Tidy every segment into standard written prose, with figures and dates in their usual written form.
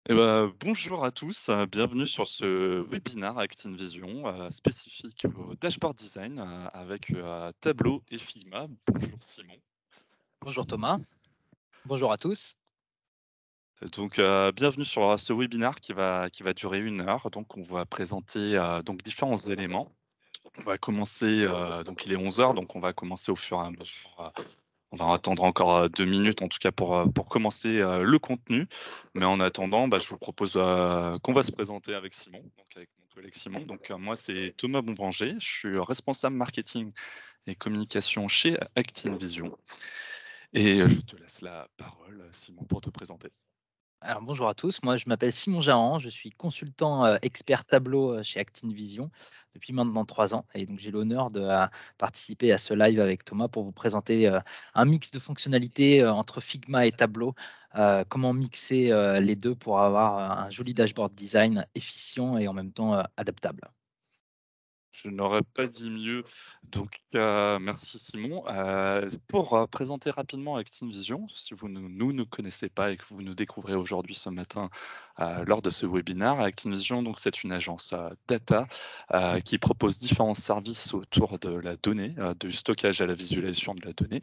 Bonjour à tous, bienvenue sur ce webinaire ActinVision spécifique au dashboard design avec Tableau et Figma. Bonjour Simon. Bonjour Thomas, bonjour à tous. Bienvenue sur ce webinaire qui va durer 1 heure. Donc on va présenter donc différents éléments. On va commencer, donc il est 11 heures, donc on va commencer au fur et à mesure. On va attendre encore 2 minutes en tout cas pour commencer le contenu. Mais en attendant, je vous propose qu'on va se présenter avec Simon, donc avec mon collègue Simon. Moi, c'est Thomas Bonbranger, je suis responsable marketing et communication chez ActinVision. Et je te laisse la parole, Simon, pour te présenter. Alors bonjour à tous, moi je m'appelle Simon Jahan, je suis consultant expert tableau chez Actinvision depuis maintenant 3 ans et donc j'ai l'honneur de participer à ce live avec Thomas pour vous présenter un mix de fonctionnalités entre Figma et Tableau, comment mixer les deux pour avoir un joli dashboard design efficient et en même temps adaptable. Je n'aurais pas dit mieux. Merci Simon. Pour présenter rapidement ActinVision, si vous ne connaissez pas et que vous nous découvrez aujourd'hui ce matin lors de ce webinaire, ActinVision, donc c'est une agence data qui propose différents services autour de la donnée, du stockage à la visualisation de la donnée.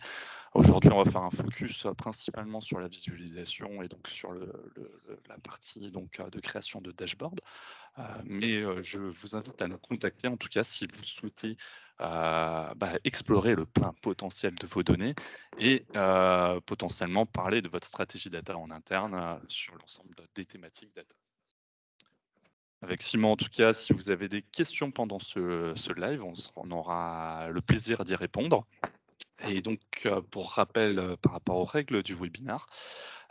Aujourd'hui, on va faire un focus principalement sur la visualisation et donc sur la partie de création de dashboard. Je vous invite à nous contacter, en tout cas, si vous souhaitez explorer le plein potentiel de vos données et potentiellement parler de votre stratégie data en interne sur l'ensemble des thématiques data. Avec Simon, en tout cas, si vous avez des questions pendant ce live, on aura le plaisir d'y répondre. Pour rappel, par rapport aux règles du webinaire,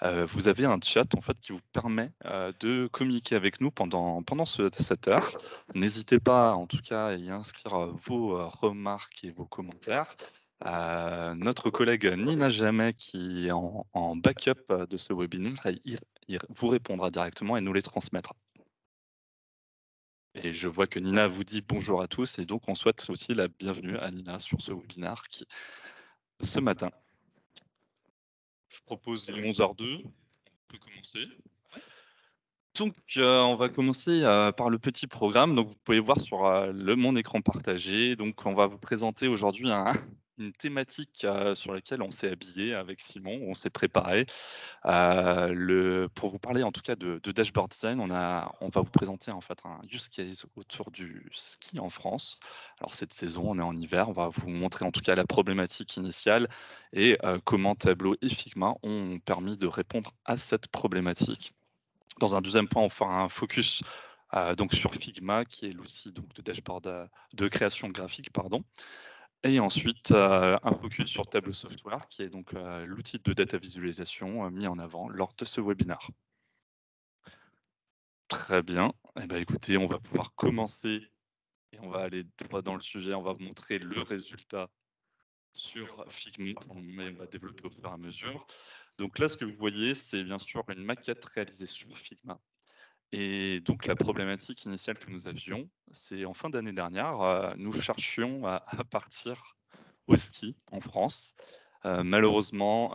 vous avez un chat en fait qui vous permet, de communiquer avec nous pendant cette heure. N'hésitez pas en tout cas à y inscrire, vos, remarques et vos commentaires. Notre collègue Nina Jamet qui est en backup, de ce webinaire, il vous répondra directement et nous les transmettra. Et je vois que Nina vous dit bonjour à tous et donc on souhaite aussi la bienvenue à Nina sur ce webinaire qui ce matin. Je propose les 11h02, on peut commencer. On va commencer, par le petit programme. Donc vous pouvez voir sur, mon écran partagé. Donc on va vous présenter aujourd'hui une thématique, sur laquelle on s'est habillé avec Simon, on s'est préparé. Pour vous parler en tout cas de dashboard design, on va vous présenter en fait un use case autour du ski en France. Alors cette saison, on est en hiver, on va vous montrer en tout cas la problématique initiale et comment Tableau et Figma ont permis de répondre à cette problématique. Dans un deuxième point, on fera un focus, donc sur Figma qui est l'outil donc de dashboard, de création graphique, pardon. Et ensuite, un focus sur Tableau Software qui est donc, l'outil de data visualisation, mis en avant lors de ce webinaire. Très bien. Et écoutez, on va pouvoir commencer et on va aller droit dans le sujet. On va vous montrer le résultat sur Figma, mais on va développer au fur et à mesure. Donc là, ce que vous voyez, c'est bien sûr une maquette réalisée sur Figma. Et donc la problématique initiale que nous avions, c'est en fin d'année dernière, nous cherchions à partir au ski en France. Malheureusement,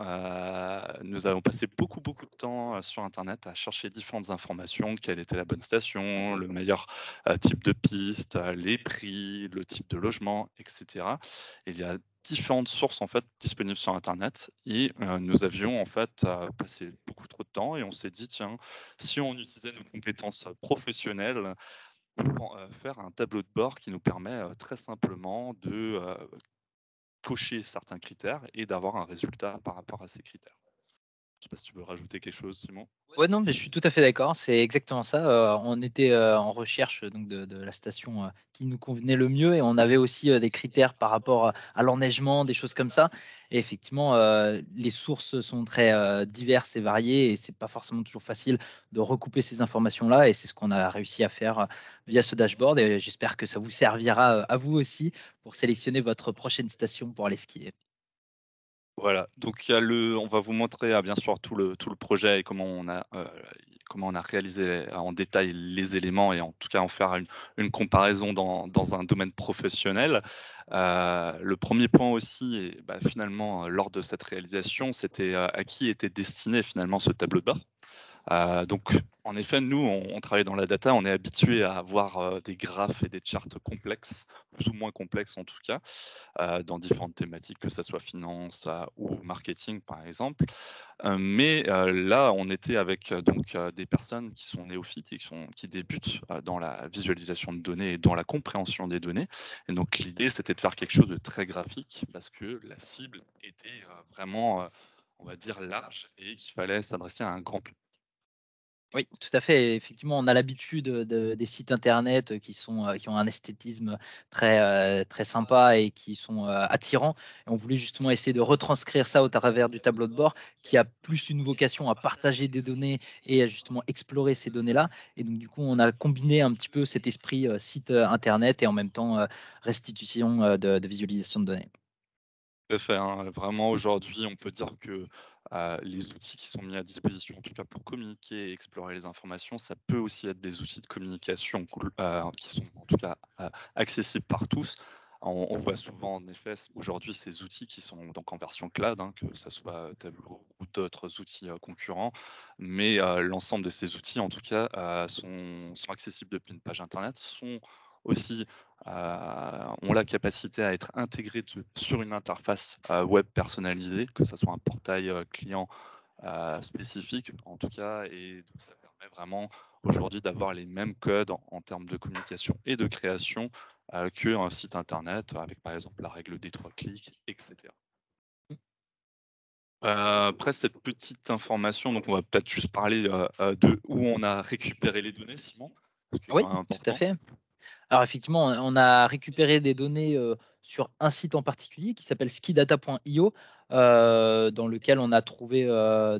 nous avons passé beaucoup, beaucoup de temps, sur internet à chercher différentes informations, quelle était la bonne station, le meilleur, type de piste, les prix, le type de logement et cetera. Il y a différentes sources en fait disponibles sur internet et nous avions en fait, passé beaucoup trop de temps et on s'est dit: «Tiens, si on utilisait nos compétences professionnelles pour, faire un tableau de bord qui nous permet, très simplement de, cocher certains critères et d'avoir un résultat par rapport à ces critères. Je sais pas si tu veux rajouter quelque chose, Simon? Ouais, non, mais je suis tout à fait d'accord, c'est exactement ça, on était, en recherche, donc de la station, qui nous convenait le mieux et on avait aussi, des critères par rapport, à l'enneigement, des choses comme ça et effectivement, les sources sont très, diverses et variées et c'est pas forcément toujours facile de recouper ces informations-là et c'est ce qu'on a réussi à faire, via ce dashboard et j'espère que ça vous servira, à vous aussi pour sélectionner votre prochaine station pour aller skier. Voilà, donc il y a on va vous montrer, bien sûr tout le projet et comment on a réalisé en détail les éléments et en tout cas en faire une comparaison dans un domaine professionnel. Le premier point aussi et finalement, lors de cette réalisation, c'était, à qui était destiné finalement ce tableau de bord. Donc En effet, nous, on travaille dans la data, on est habitué à avoir, des graphes et des charts complexes, plus ou moins complexes en tout cas, dans différentes thématiques, que ça soit finance, ou marketing par exemple. Mais là, on était avec, des personnes qui sont néophytes et qui débutent, dans la visualisation de données et dans la compréhension des données. Et donc l'idée, c'était de faire quelque chose de très graphique parce que la cible était, vraiment, on va dire large et qu'il fallait s'adresser à un grand public. Oui, tout à fait. Effectivement, on a l'habitude, des sites internet, qui ont un esthétisme très sympa et qui sont, attirants. Et on voulait justement essayer de retranscrire ça au travers du tableau de bord qui a plus une vocation à partager des données et à justement explorer ces données-là. Et donc du coup, on a combiné un petit peu cet esprit, site, internet et en même temps, restitution, de visualisation de données. Tout à fait, hein, vraiment aujourd'hui, on peut dire que, les outils qui sont mis à disposition, en tout cas pour communiquer et explorer les informations, ça peut aussi être des outils de communication qui sont en tout cas, accessibles par tous. On voit souvent en effet aujourd'hui ces outils qui sont donc en version cloud, hein, que ça soit Tableau ou d'autres outils, concurrents. Mais l'ensemble de ces outils en tout cas, sont accessibles depuis une page internet, sont aussi ont la capacité à être intégrés sur une interface, web personnalisée, que ça soit un portail, client, spécifique en tout cas. Et donc ça permet vraiment aujourd'hui d'avoir les mêmes codes en termes de communication et de création, qu'un site internet avec par exemple la règle des 3 clics et cetera. Après cette petite information, donc on va peut-être juste parler, de où on a récupéré les données, Simon, ce qui est Oui, quand même tout à important. fait. Alors effectivement, on a récupéré des données, sur un site en particulier qui s'appelle skidata.io, dans lequel on a trouvé,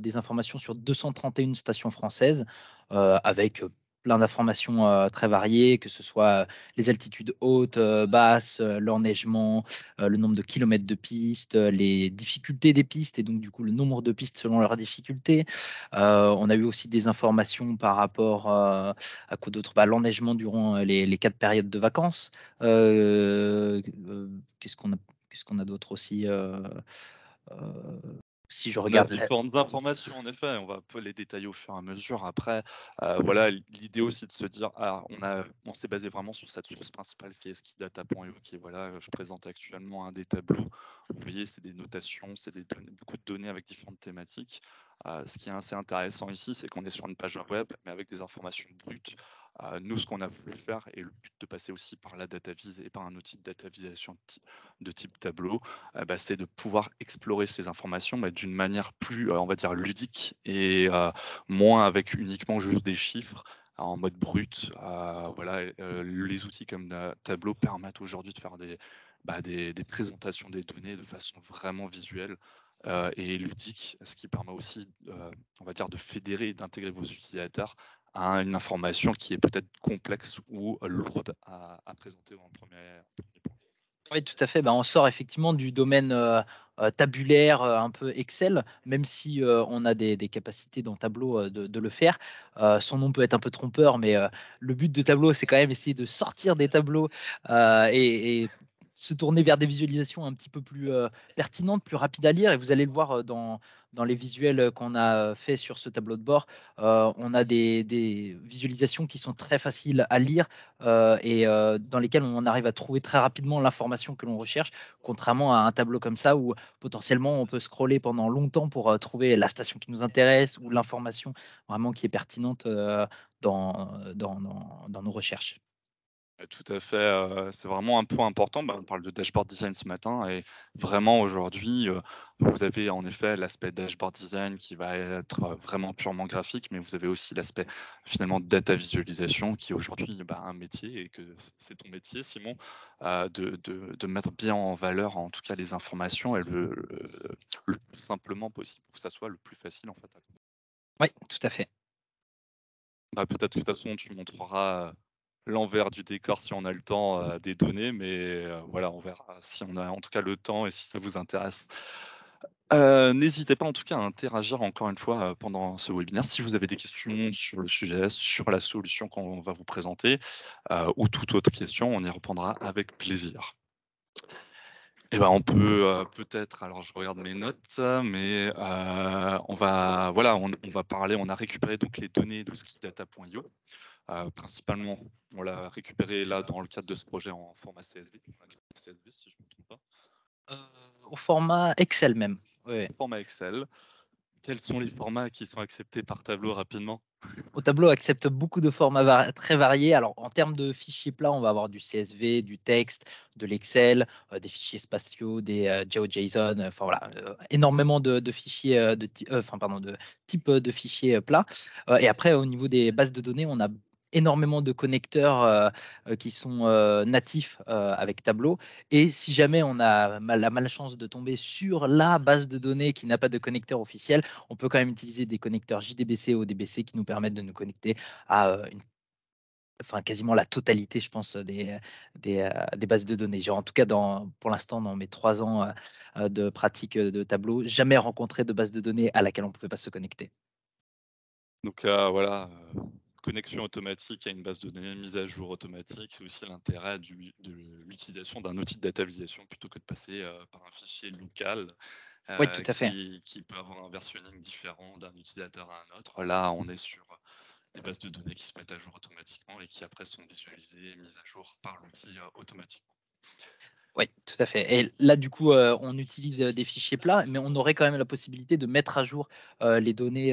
des informations sur 231 stations françaises, avec, plein d'informations, très variées, que ce soit, les altitudes hautes, basses, l'enneigement, le nombre de kilomètres de pistes, les difficultés des pistes et donc du coup le nombre de pistes selon leur difficulté. On a eu aussi des informations par rapport, à quoi d'autre? Bah, l'enneigement durant, les 4 périodes de vacances. Qu'est-ce qu'on a d'autre aussi? Si je On a regarde la différentes informations en effet, on va un peu les détailler au fur et à mesure. Après, voilà, l'idée aussi de se dire: «Ah, on s'est basé vraiment sur cette source principale qui est skidata.io», qui est voilà, je présente actuellement un des tableaux. Vous voyez, c'est des notations, c'est des données, beaucoup de données avec différentes thématiques. Ce qui est assez intéressant ici, c'est qu'on est sur une page web, mais avec des informations brutes. Nous, ce qu'on a voulu faire, et le but de passer aussi par la data vise et par un outil de data visualisation de type tableau, c'est de pouvoir explorer ces informations, mais d'une manière plus, on va dire ludique et moins avec uniquement juste des chiffres en mode brut. Voilà, les outils comme Tableau permettent aujourd'hui de faire des présentations des données de façon vraiment visuelle, et ludique, ce qui permet aussi, on va dire de fédérer et d'intégrer vos utilisateurs à une information qui est peut-être complexe ou lourde à présenter en 1er point. Oui, tout à fait. Bah, on sort effectivement du domaine, tabulaire, un peu Excel, même si, on a des capacités dans Tableau, de le faire. Son nom peut être un peu trompeur, mais, le but de Tableau, c'est quand même essayer de sortir des tableaux, et se tourner vers des visualisations un petit peu plus, pertinentes, plus rapides à lire et vous allez le voir, dans les visuels, qu'on a, fait sur ce tableau de bord. On a des visualisations qui sont très faciles à lire, dans lesquels on arrive à trouver très rapidement l'information que l'on recherche, contrairement à un tableau comme ça où potentiellement on peut scroller pendant longtemps pour, trouver la station qui nous intéresse ou l'information vraiment qui est pertinente, dans nos recherches. Tout à fait, c'est vraiment un point important. On parle de dashboard design ce matin et vraiment aujourd'hui, vous avez en effet l'aspect dashboard design qui va être, vraiment purement graphique, mais vous avez aussi l'aspect finalement data visualisation qui est aujourd'hui, un métier et que c'est ton métier Simon, de mettre bien en valeur en tout cas les informations et le plus simplement possible pour que ça soit le plus facile en fait à comprendre. Oui, tout à fait. Peut-être que de toute façon tu montreras, l'envers du décor si on a le temps, des données, mais voilà, on verra si on a en tout cas le temps et si ça vous intéresse. N'hésitez pas en tout cas à interagir encore une fois, pendant ce webinaire. Si vous avez des questions sur le sujet, sur la solution qu'on va vous présenter, ou toute autre question, on y répondra avec plaisir. Et ben, on peut, peut-être alors je regarde mes notes, mais, on va voilà, on va parler on a récupéré donc les données de skidata.io. Principalement, on l'a récupéré là dans le cadre de ce projet en format CSV. On a créé CSV si je ne me trompe pas. Heu, Au format Excel même. Oui, oui. Format Excel. Quels sont les formats qui sont acceptés par Tableau rapidement? Au Tableau accepte beaucoup de formats très variés. Alors, en termes de fichiers plats, on va avoir du CSV, du texte, de l'Excel, des fichiers spatiaux, des GeoJSON, enfin voilà, énormément de fichiers, enfin pardon, de types, de fichiers, plats. Et après au niveau des bases de données, on a énormément de connecteurs, qui sont, natifs, avec Tableau. Et si jamais on a la malchance de tomber sur la base de données qui n'a pas de connecteur officiel, on peut quand même utiliser des connecteurs JDBC, ODBC qui nous permettent de nous connecter à, enfin quasiment la totalité, je pense, des bases de données. J'ai en tout cas pour l'instant dans mes 3 ans, de pratique, de Tableau, jamais rencontré de base de données à laquelle on ne pouvait pas se connecter. Donc, voilà, connexion automatique à une base de données, mise à jour automatique, c'est aussi l'intérêt de l'utilisation d'un outil de data visualisation plutôt que de passer, par un fichier local, Oui, tout à fait. qui peut avoir un versionning différent d'un utilisateur à un autre. Là, on est sur des bases de données qui se mettent à jour automatiquement et qui après sont visualisées et mises à jour par l'outil, automatiquement. Oui, tout à fait. Et là, du coup, on utilise, des fichiers plats, mais on aurait quand même la possibilité de mettre à jour, les données,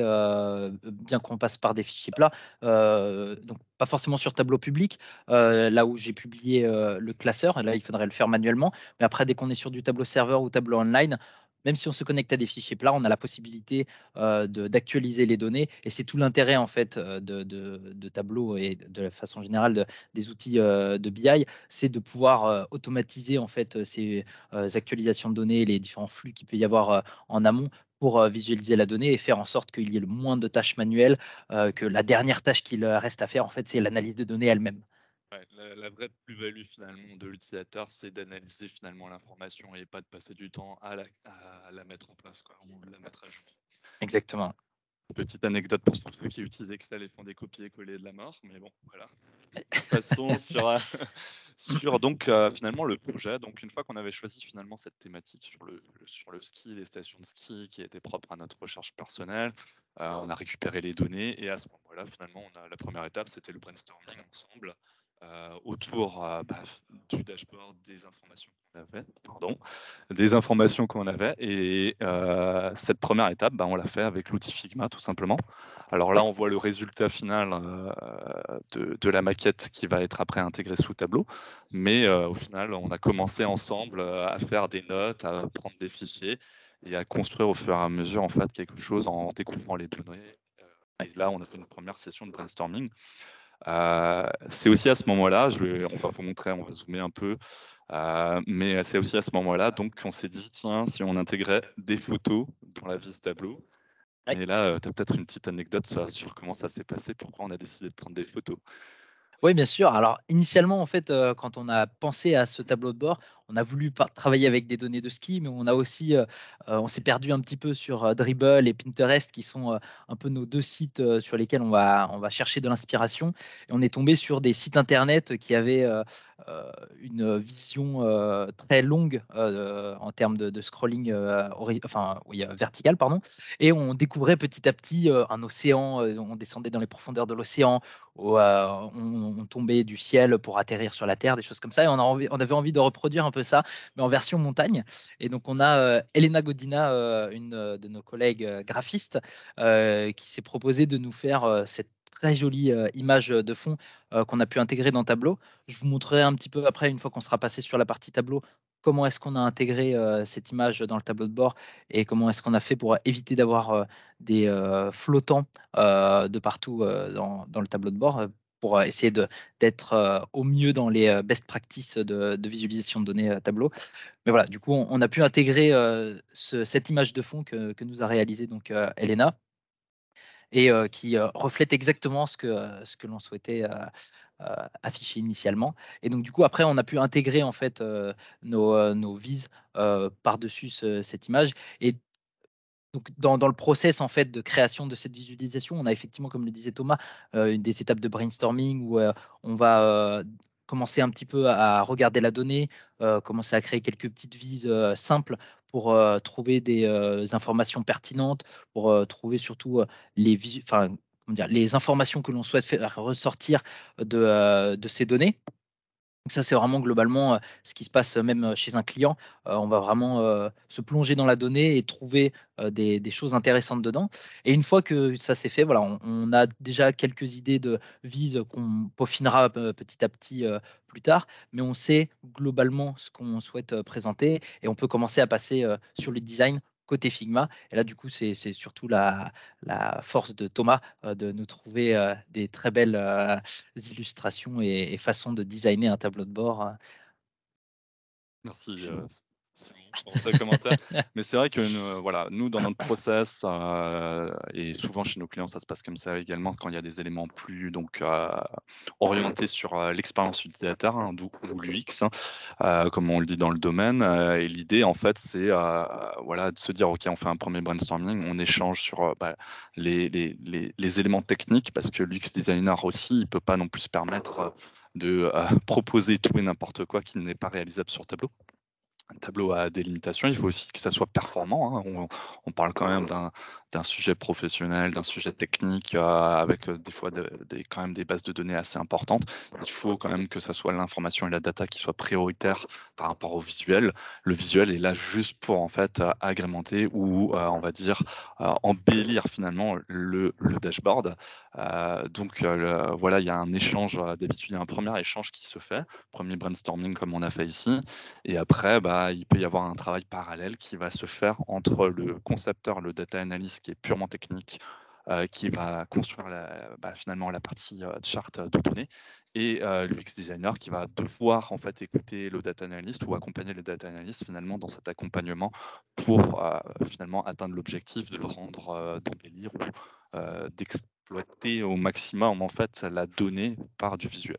bien qu'on passe par des fichiers plats. Donc pas forcément sur tableau public, là où j'ai publié, le classeur. Là, il faudrait le faire manuellement. Mais après, dès qu'on est sur du tableau serveur ou tableau online, même si on se connecte à des fichiers plats, on a la possibilité, d'actualiser les données. Et c'est tout l'intérêt, en fait, de Tableau et de la façon générale des outils, de BI, c'est de pouvoir, automatiser en fait, ces, actualisations de données, les différents flux qu'il peut y avoir, en amont pour, visualiser la donnée et faire en sorte qu'il y ait le moins de tâches manuelles, que la dernière tâche qu'il, reste à faire en fait, c'est l'analyse de données elle-même. Ouais, la vraie plus-value finalement de l'utilisateur, c'est d'analyser finalement l'information et pas de passer du temps à la mettre en place quoi, ou la mettre à jour. Exactement. Petite anecdote pour tous ceux qui utilisent Excel et font des copier-coller de la mort, mais bon, voilà. Passons sur, sur donc finalement le projet. Donc une fois qu'on avait choisi finalement cette thématique sur le ski, les stations de ski qui étaient propres à notre recherche personnelle, on a récupéré les données et à ce moment-là, finalement, on a la première étape, c'était le brainstorming ensemble, autour, du dashboard, des informations qu'on avait, pardon, des informations qu'on avait et cette première étape, on l'a fait avec l'outil Figma tout simplement. Alors là, Oui. on voit le résultat final, de la maquette qui va être après intégrée sous Tableau. Mais, au final, on a commencé ensemble, à faire des notes, à prendre des fichiers et à construire au fur et à mesure, en fait, quelque chose en découvrant les données. Et là, on a fait une première session de brainstorming. C'est aussi à ce moment-là, on va vous montrer, on va zoomer un peu, mais c'est aussi à ce moment-là donc qu'on s'est dit: «Tiens, si on intégrait des photos dans la vise Tableau». Oui. Mais là, tu as peut-être une petite anecdote sur comment ça s'est passé, pourquoi on a décidé de prendre des photos? Oui, bien sûr. Alors, initialement, en fait, quand on a pensé à ce tableau de bord, on a voulu travailler avec des données de ski, mais on a aussi, on s'est perdu un petit peu sur, Dribbble et Pinterest qui sont, un peu nos 2 sites, sur lesquels on va chercher de l'inspiration. Et on est tombé sur des sites internet qui avaient, une vision, très longue, en termes de scrolling, enfin, oui, vertical, pardon. Et on découvrait petit à petit, un océan, on descendait dans les profondeurs de l'océan, où, on tombait du ciel pour atterrir sur la terre, des choses comme ça. Et on avait envie de reproduire un peu ça, mais en version montagne. Et donc on a, Elena Godina, une, de nos collègues, graphistes, qui s'est proposée de nous faire, cette très jolie, image, de fond, qu'on a pu intégrer dans Tableau. Je vous montrerai un petit peu après, une fois qu'on sera passé sur la partie tableau, comment est-ce qu'on a intégré, cette image dans le tableau de bord et comment est-ce qu'on a fait pour éviter d'avoir, des, flottants, de partout, dans le tableau de bord, pour, essayer d'être, au mieux dans les, best practices de visualisation de données, Tableau. Mais voilà, du coup, on a pu intégrer, cette image de fond que nous a réalisé donc, Elena, et qui, reflète exactement ce que l'on souhaitait, afficher initialement. Et donc du coup, après, on a pu intégrer en fait, nos vises, par-dessus cette image. Et donc dans le process en fait de création de cette visualisation, on a effectivement, comme le disait Thomas, des étapes de brainstorming où, on va, commencer un petit peu à regarder la donnée, commencer à créer quelques petites vises, simples pour, trouver des, informations pertinentes, pour, trouver surtout, comment dire? Les informations que l'on souhaite faire ressortir de ces données. Donc ça, c'est vraiment globalement, ce qui se passe, même, chez un client. On va vraiment, se plonger dans la donnée et trouver, des choses intéressantes dedans et une fois que ça c'est fait, voilà, on a déjà quelques idées de vise qu'on peaufinera petit à petit, plus tard. Mais on sait globalement ce qu'on souhaite, présenter et on peut commencer à passer, sur le design côté Figma et là, du coup, c'est surtout la force de Thomas, de nous trouver, des très belles, illustrations et façons de designer un tableau de bord, Merci, je Simon pour ce commentaire. Mais c'est vrai que voilà, nous dans notre process, et souvent chez nos clients, ça se passe comme ça également quand il y a des éléments plus donc, orientés sur, l'expérience utilisateur, hein, ou l'UX, hein, comme on le dit dans le domaine, et l'idée en fait c'est, voilà de se dire: «OK, on fait un premier brainstorming, on échange sur, les éléments techniques» parce que l'UX designer aussi, il peut pas non plus se permettre, de, proposer tout et n'importe quoi qui n'est pas réalisable sur Tableau. Un tableau à délimitation, il faut aussi que ça soit performant, hein. On parle quand même d'un sujet professionnel, d'un sujet technique, avec, des fois quand même des bases de données assez importantes. Il faut quand même que ça soit l'information et la data qui soient prioritaires par rapport au visuel. Le visuel est là juste pour en fait, agrémenter ou, on va dire, embellir finalement le dashboard. Voilà, il y a un échange, d'habitude, il y a un premier échange qui se fait, premier brainstorming comme on a fait ici et après, bah, il peut y avoir un travail parallèle qui va se faire entre le concepteur, le data analyst qui est purement technique, qui va construire finalement la partie, charte de données et l'UX designer qui va devoir en fait écouter le data analyst ou accompagner le data analyst finalement dans cet accompagnement pour, finalement atteindre l'objectif de le rendre, d'embellir ou, d'exploiter au maximum en fait la donnée par du visuel.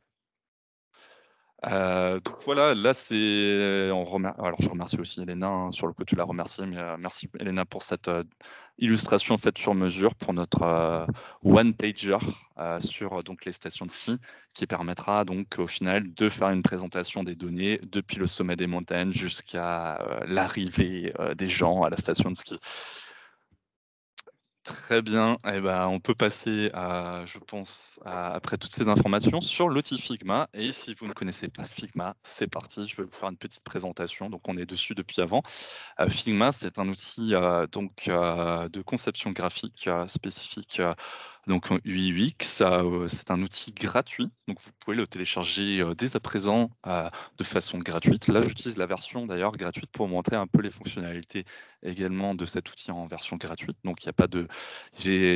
Donc voilà, là, alors je remercie aussi Elena, hein, sur le coup tu l'as remerciée, mais merci Elena pour cette, illustration faite sur mesure pour notre, one pager, sur, donc les stations de ski, qui permettra donc au final de faire une présentation des données depuis le sommet des montagnes jusqu'à, l'arrivée, des gens à la station de ski. Très bien, et ben, on peut passer à je pense, après toutes ces informations, sur l'outil Figma et si vous ne connaissez pas Figma, c'est parti, je vais vous faire une petite présentation, donc on est dessus depuis avant. Figma, c'est un outil, de conception graphique, spécifique, donc en UI UX. C'est un outil gratuit, donc vous pouvez le télécharger, dès à présent, de façon gratuite. Là, j'utilise la version d'ailleurs gratuite pour montrer un peu les fonctionnalités également de cet outil en version gratuite. Donc il y a pas de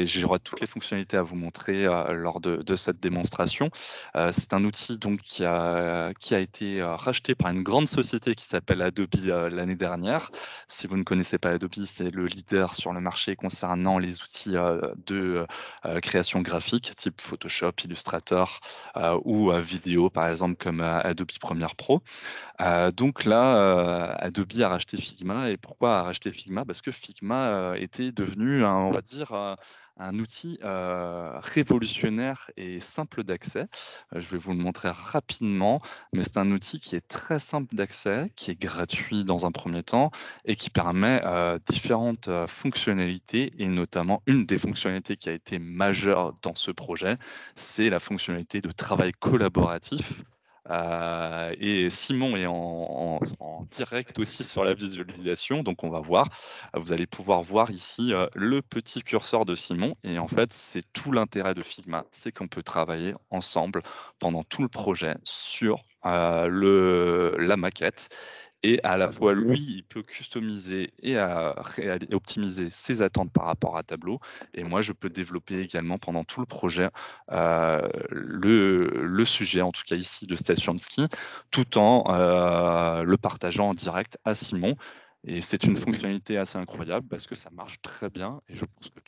j'aurai toutes les fonctionnalités à vous montrer, lors de cette démonstration. C'est un outil donc qui a été, racheté par une grande société qui s'appelle Adobe, l'année dernière. Si vous ne connaissez pas Adobe, c'est le leader sur le marché concernant les outils, de, création graphique type Photoshop, Illustrator, ou, vidéo par exemple comme, Adobe Premiere Pro. Donc là, Adobe a racheté Figma et pourquoi a racheté Figma? Parce que Figma, était devenu on va dire, un outil, révolutionnaire et simple d'accès. Je vais vous le montrer rapidement, mais c'est un outil qui est très simple d'accès, qui est gratuit dans un premier temps et qui permet, différentes, fonctionnalités et notamment une des fonctionnalités qui a été majeure dans ce projet, c'est la fonctionnalité de travail collaboratif. Et Simon est en direct aussi sur la visualisation, donc on va voir. Vous allez pouvoir voir ici, le petit curseur de Simon et en fait, c'est tout l'intérêt de Figma, c'est qu'on peut travailler ensemble pendant tout le projet sur, la maquette et à la fois lui, il peut customiser et optimiser ses attentes par rapport à Tableau et moi, je peux développer également pendant tout le projet, le sujet, en tout cas ici de station de ski, tout en, le partageant en direct à Simon et c'est une fonctionnalité assez incroyable parce que ça marche très bien et je pense que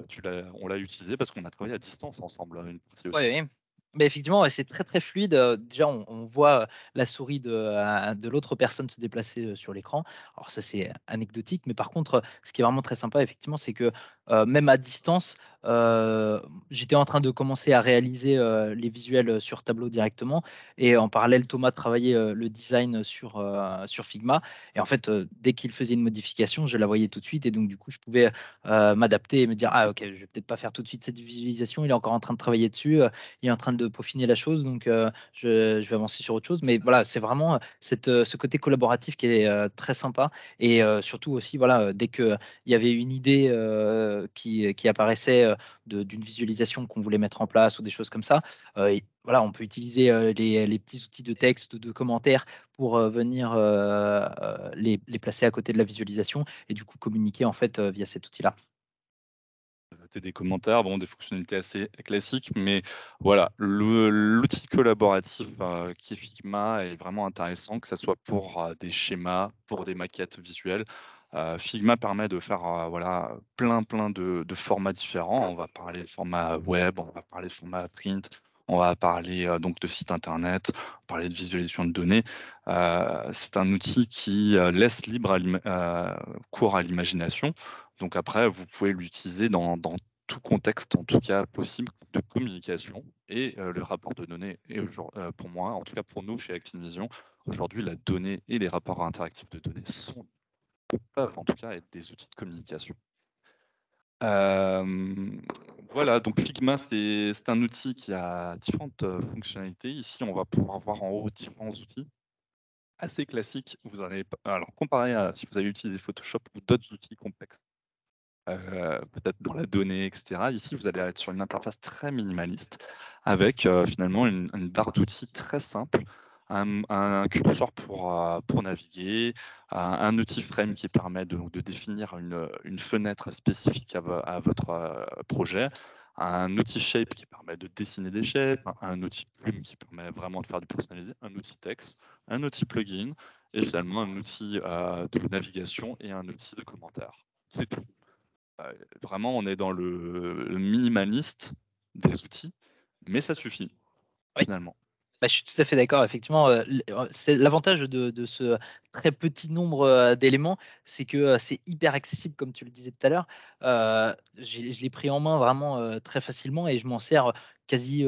tu l'as on l'a utilisé parce qu'on a travaillé à distance ensemble, une partie aussi. Ouais, oui. Beh, effectivement, ouais, c'est très, très fluide, déjà on voit, la souris de l'autre personne se déplacer, sur l'écran. Alors ça, c'est anecdotique, mais par contre, ce qui est vraiment très sympa effectivement, c'est que, même à distance, heu, j'étais en train de commencer à réaliser, les visuels, sur Tableau directement et en parallèle, Thomas travaillait, le design sur Figma et en fait, dès qu'il faisait une modification, je la voyais tout de suite et donc du coup, je pouvais, m'adapter et me dire: «Ah OK, je vais peut-être pas faire tout de suite cette visualisation, il est encore en train de travailler dessus, il est en train de peaufiner la chose, donc je vais avancer sur autre chose. Mais voilà, c'est vraiment, ce côté collaboratif qui est, très sympa et surtout aussi, voilà, dès qu'il y avait une idée, qui apparaissait, d'une visualisation qu'on voulait mettre en place ou des choses comme ça, et voilà, on peut utiliser, les petits outils de texte ou de commentaires pour, venir, les placer à côté de la visualisation et du coup communiquer en fait, via cet outil-là. Noter des commentaires, bon, des fonctionnalités assez classiques, mais voilà, l'outil collaboratif, qui est Figma est vraiment intéressant, que ça soit pour, des schémas, pour des maquettes visuelles. Figma permet de faire, voilà, plein de formats différents. On va parler de format web, on va parler de format print, on va parler, donc de site internet, parler de visualisation de données. C'est un outil qui, laisse libre cours à l'imagination. Donc après, vous pouvez l'utiliser dans tout contexte, en tout cas possible, de communication et le rapport de données et pour moi, en tout cas pour nous chez Activision, aujourd'hui la donnée et les rapports interactifs de données peuvent en tout cas être des outils de communication. Hem, voilà, donc Figma, c'est un outil qui a différentes, fonctionnalités. Ici, on va pouvoir voir en haut différents outils assez classiques. Vous en avez pas alors comparé à si vous avez utilisé Photoshop ou d'autres outils complexes. Peut-être dans la donnée et cetera. Ici, vous allez être sur une interface très minimaliste avec, finalement une barre d'outils très simple, un curseur pour naviguer, un outil frame qui permet de définir une fenêtre spécifique à votre, projet, un outil shape qui permet de dessiner des shapes, un outil plume qui permet vraiment de faire du personnalisé, un outil texte, un outil plugin et finalement un outil, de navigation et un outil de commentaire. C'est tout. Vraiment, on est dans le minimaliste des outils, mais ça suffit, Oui. finalement. Bah, je suis tout à fait d'accord. Effectivement, c'est l'avantage de ce très petit nombre, d'éléments, c'est que, c'est hyper accessible comme tu le disais tout à l'heure. Je l'ai pris en main vraiment, très facilement et je m'en sers quasi,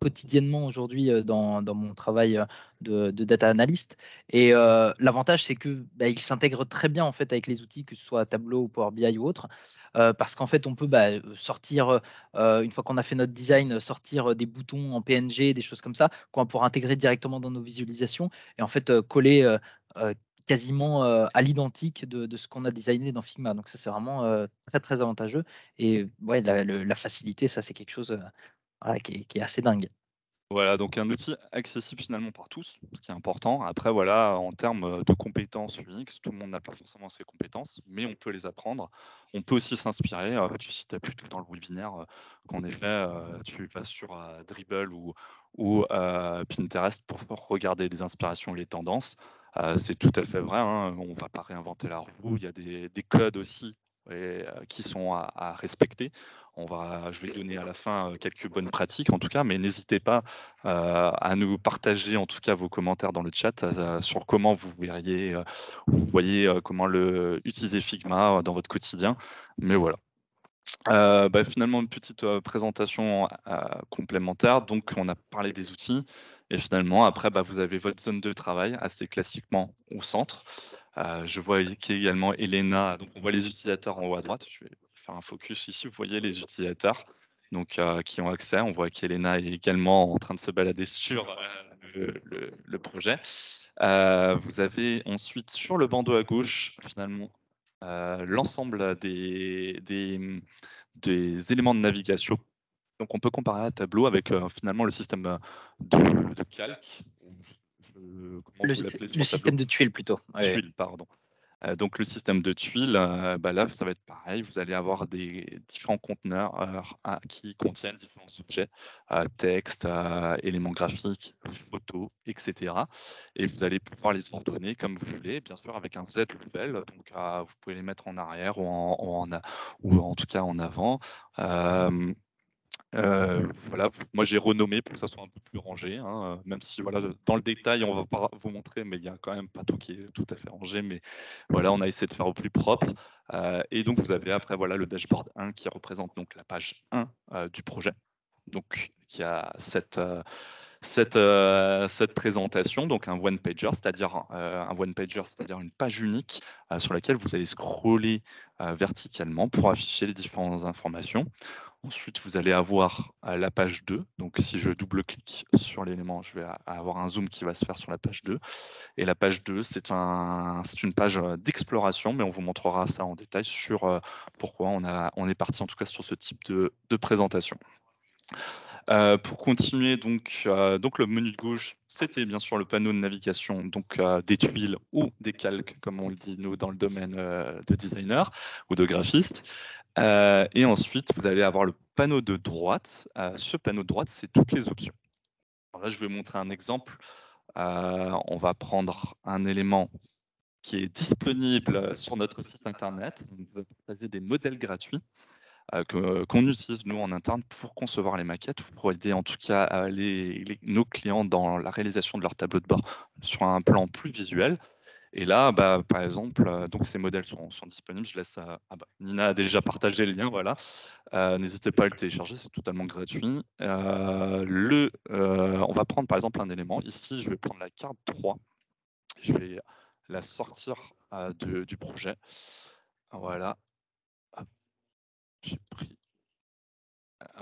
quotidiennement aujourd'hui, dans mon travail, de data analyst et l'avantage c'est que, bah, il s'intègre très bien en fait avec les outils que ce soit Tableau ou Power BI ou autre, parce qu'en fait on peut, bah, sortir, une fois qu'on a fait notre design, sortir, des boutons en PNG, des choses comme ça, qu'on va pouvoir intégrer directement dans nos visualisations et en fait, coller, heu, quasiment, à l'identique de ce qu'on a designé dans Figma. Donc ça, c'est vraiment, très, très avantageux et ouais, la facilité, ça, c'est quelque chose, voilà, qui est assez dingue. Voilà, donc un outil accessible finalement par tous, ce qui est important. Après, voilà, en termes de compétences UX, tout le monde n'a pas forcément ces compétences, mais on peut les apprendre. On peut aussi s'inspirer. Tu citais plutôt dans le webinaire qu'en effet, tu vas sur Dribbble ou Pinterest pour regarder des inspirations et les tendances. C'est tout à fait vrai, hein, on ne va pas réinventer la roue. Il y a des codes aussi qui sont à respecter. Je vais donner à la fin quelques bonnes pratiques en tout cas, mais n'hésitez pas à nous partager en tout cas vos commentaires dans le chat, sur comment vous voyez, comment utiliser Figma dans votre quotidien. Mais voilà. Bah, finalement une petite, présentation, complémentaire. Donc on a parlé des outils et finalement après, bah, vous avez votre zone de travail assez classiquement au centre. Je vois qu'il y a également Elena, donc on voit les utilisateurs en haut à droite. Je vais faire un focus ici. Vous voyez les utilisateurs donc qui ont accès. On voit qu'Elena est également en train de se balader sur, le projet. Vous avez ensuite sur le bandeau à gauche, finalement, l'ensemble des éléments de navigation. Donc on peut comparer à Tableau avec, finalement le système, de calque ou comment Le vous l'appelez le sur Tableau? système de tuiles plutôt, ouais, ouais. Tuiles, pardon. Donc le système de tuiles, bah, là, ça va être pareil. Vous allez avoir des différents conteneurs, qui contiennent différents objets, texte, éléments graphiques, photos et cetera et vous allez pouvoir les ordonner comme vous voulez, bien sûr avec un Z level, donc vous pouvez les mettre en arrière ou en tout cas en avant. Hem Voilà, moi j'ai renommé pour que ça soit un peu plus rangé, hein, même si voilà, dans le détail, on va pas vous montrer, mais il y a quand même pas tout qui est tout à fait rangé, mais voilà, on a essayé de faire au plus propre, et donc vous avez après voilà le dashboard 1 qui représente donc la page 1, du projet, donc qui a cette présentation, donc un one pager, c'est-à-dire, un one pager, c'est-à-dire une page unique, sur laquelle vous allez scroller, verticalement pour afficher les différentes informations. Ensuite, vous allez avoir, la page 2. Donc si je double-clique sur l'élément, je vais avoir un zoom qui va se faire sur la page 2 et la page 2, c'est une page, d'exploration, mais on vous montrera ça en détail sur, pourquoi on est parti en tout cas sur ce type de présentation. Pour continuer donc le menu de gauche, c'était bien sûr le panneau de navigation, donc des tuiles ou des calques comme on le dit nous dans le domaine, de designer ou de graphiste. Et ensuite vous allez avoir le panneau de droite. Ce panneau de droite, c'est toutes les options. Alors là, je vais montrer un exemple. On va prendre un élément qui est disponible sur notre site internet. On va partager des modèles gratuits qu'on utilise nous en interne pour concevoir les maquettes ou pour aider en tout cas, nos clients dans la réalisation de leur tableau de bord sur un plan plus visuel. Et là, bah, par exemple, donc ces modèles sont disponibles. Je laisse, Nina a déjà partagé le lien, voilà. N'hésitez pas à le télécharger, c'est totalement gratuit. On va prendre par exemple un élément. Ici, je vais prendre la carte 3. Je vais la sortir, du projet. Voilà, hop, j'ai pris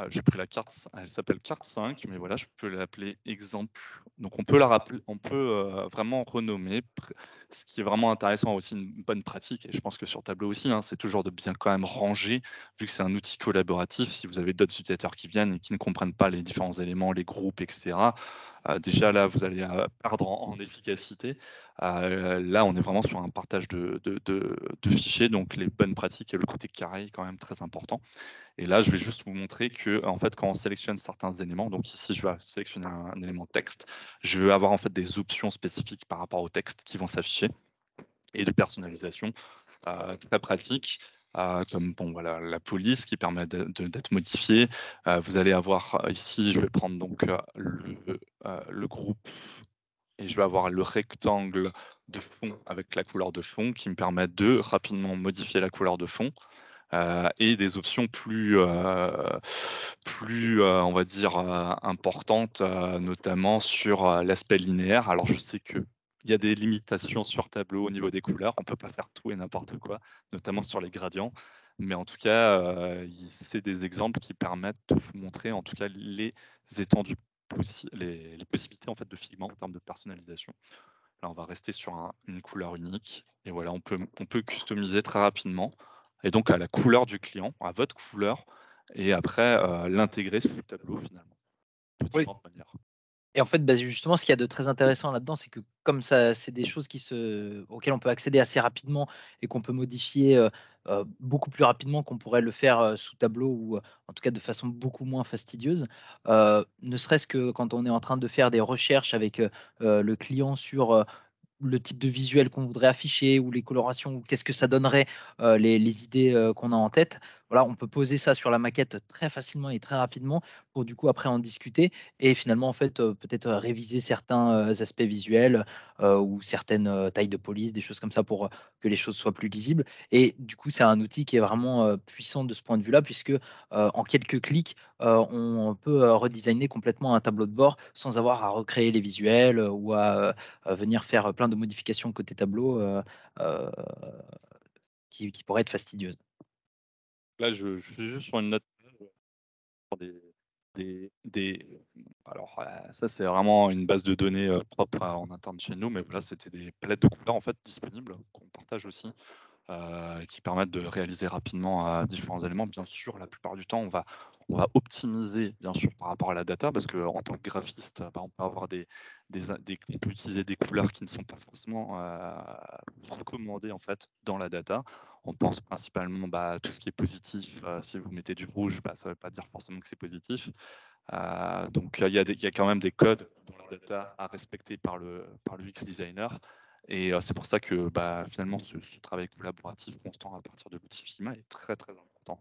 j'ai pris la carte, elle s'appelle carte 5, mais voilà, je peux l'appeler exemple. Donc on peut la rappeler, on peut, vraiment renommer, ce qui est vraiment intéressant, aussi une bonne pratique et je pense que sur Tableau aussi, hein, c'est toujours de bien quand même ranger, vu que c'est un outil collaboratif. Si vous avez d'autres utilisateurs qui viennent et qui ne comprennent pas les différents éléments, les groupes et cetera, déjà là, vous allez, perdre en efficacité. Là, on est vraiment sur un partage de fichiers, donc les bonnes pratiques et le côté carré est quand même très important. Et là, je vais juste vous montrer que, en fait, quand on sélectionne certains éléments, donc ici, je vais sélectionner un élément texte, je vais avoir en fait des options spécifiques par rapport au texte qui vont s'afficher et de personnalisation très pratique. Comme bon, voilà, la police qui permet d'être modifiée. Vous allez avoir ici, je vais prendre donc le groupe et je vais avoir le rectangle de fond avec la couleur de fond qui me permet de rapidement modifier la couleur de fond. Et des options on va dire, importantes, notamment sur, l'aspect linéaire. Alors je sais qu'il y a des limitations sur Tableau au niveau des couleurs, on peut pas faire tout et n'importe quoi, notamment sur les gradients. Mais en tout cas, c'est des exemples qui permettent de vous montrer en tout cas les étendues les possibilités en fait de Figma en termes de personnalisation. Là, on va rester sur une couleur unique et voilà, on peut customiser très rapidement et donc à la couleur du client, à votre couleur et après, l'intégrer sous le tableau finalement, de Oui. différentes manières. Et en fait, bah, justement, ce qu'il y a de très intéressant là-dedans, c'est que comme ça, c'est des choses auxquelles on peut accéder assez rapidement et qu'on peut modifier, beaucoup plus rapidement qu'on pourrait le faire, sous Tableau ou, en tout cas de façon beaucoup moins fastidieuse. Ne serait-ce que quand on est en train de faire des recherches avec, le client sur, le type de visuel qu'on voudrait afficher ou les colorations ou qu'est-ce que ça donnerait, les idées, qu'on a en tête. Voilà, on peut poser ça sur la maquette très facilement et très rapidement pour du coup après en discuter et finalement en fait, peut-être, réviser certains, aspects visuels, ou certaines, tailles de police, des choses comme ça pour, que les choses soient plus lisibles et du coup, c'est un outil qui est vraiment, puissant de ce point de vue-là puisque, en quelques clics, on peut, redesigner complètement un tableau de bord sans avoir à recréer les visuels, ou à, venir faire plein de modifications côté tableau, heu, qui pourraient être fastidieuses. Là, je suis juste sur une note pour des alors, ça, c'est vraiment une base de données, propre en interne chez nous, mais voilà, c'était des palettes de couleurs, en fait, disponibles, qu'on partage aussi. Qui permettent de réaliser rapidement, différents éléments. Bien sûr, la plupart du temps, on va optimiser, bien sûr, par rapport à la data parce qu'en tant que graphiste, bah, on peut avoir on peut utiliser des couleurs qui ne sont pas forcément, recommandées, en fait, dans la data. On pense principalement, bah, à tout ce qui est positif, si vous mettez du rouge, bah, ça ne veut pas dire forcément que c'est positif. Donc il y a quand même des codes dans la data à respecter par le UX designer et c'est pour ça que, bah, finalement ce travail collaboratif constant à partir de l'outil Figma est très, très important.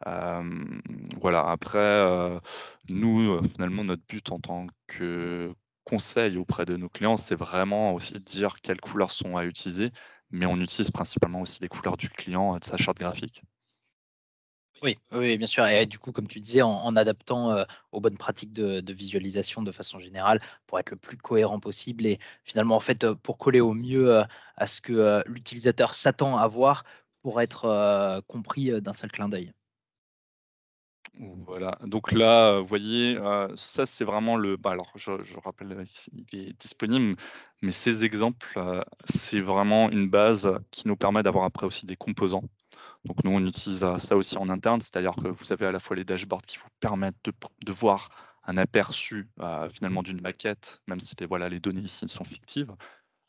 Hem, voilà, après, nous, finalement, notre but en tant que conseil auprès de nos clients, c'est vraiment aussi de dire quelles couleurs sont à utiliser, mais on utilise principalement aussi les couleurs du client, de sa charte graphique. Oui, oui, oui, bien sûr et du coup, comme tu disais, en adaptant, aux bonnes pratiques de visualisation de façon générale, pour être le plus cohérent possible et finalement, en fait, pour coller au mieux, à ce que, l'utilisateur s'attend à voir pour être, compris, d'un seul clin d'œil. Voilà, donc là, vous voyez, ça c'est vraiment alors je rappelle, il est disponible, mais ces exemples, c'est vraiment une base qui nous permet d'avoir après aussi des composants. Donc nous, on utilise, ça aussi en interne, c'est-à-dire que vous avez à la fois les dashboards qui vous permettent de voir un aperçu, finalement d'une maquette, même si les données ici sont fictives.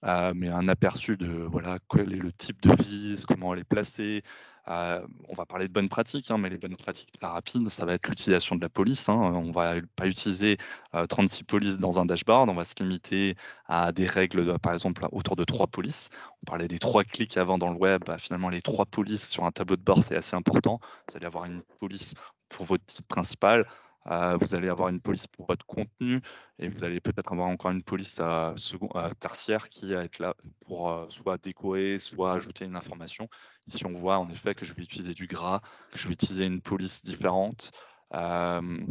Mais un aperçu de voilà, quel est le type de vis, comment elle est placée. On va parler de bonnes pratiques, hein, mais les bonnes pratiques très rapides, ça va être l'utilisation de la police, hein. On va pas utiliser, 36 polices dans un dashboard, on va se limiter à des règles de par exemple, autour de 3 polices. On parlait des 3 clics avant dans le web, finalement les 3 polices sur un tableau de bord, c'est assez important. Vous allez avoir une police pour votre site principal, vous allez avoir une police pour votre contenu, et vous allez peut-être avoir encore une police, tertiaire qui va être là pour, soit décorer, soit ajouter une information. Ici, on voit en effet que je vais utiliser du gras, que je vais utiliser une police différente, hem,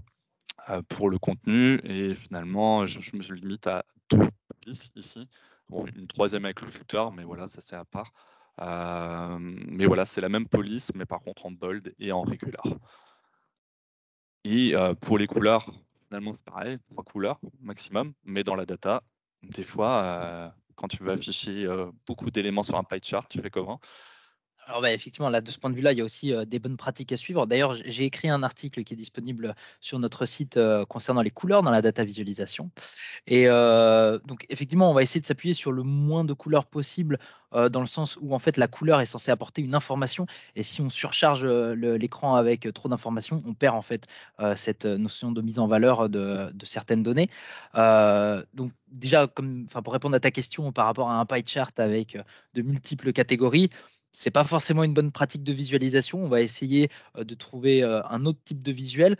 pour le contenu, et finalement, je me limite à 2 polices ici. Bon, une troisième avec le footer, mais voilà, ça c'est à part. Mais voilà, c'est la même police, mais par contre en bold et en regular. Et pour les couleurs, finalement, c'est pareil, 3 couleurs maximum, mais dans la data, des fois, quand tu veux afficher, beaucoup d'éléments sur un pie chart, tu fais comment? Alors, bah, effectivement, là, de ce point de vue-là, il y a aussi, des bonnes pratiques à suivre. D'ailleurs, j'ai écrit un article qui est disponible, sur notre site, concernant les couleurs dans la data visualisation. Et donc effectivement, on va essayer de s'appuyer sur le moins de couleurs possible, dans le sens où en fait la couleur est censée apporter une information et si on surcharge, l'écran avec, trop d'informations, on perd en fait, cette, notion de mise en valeur de certaines données. Donc déjà comme enfin pour répondre à ta question par rapport à un pie chart avec, de multiples catégories, c'est pas forcément une bonne pratique de visualisation. On va essayer, de trouver, un autre type de visuel.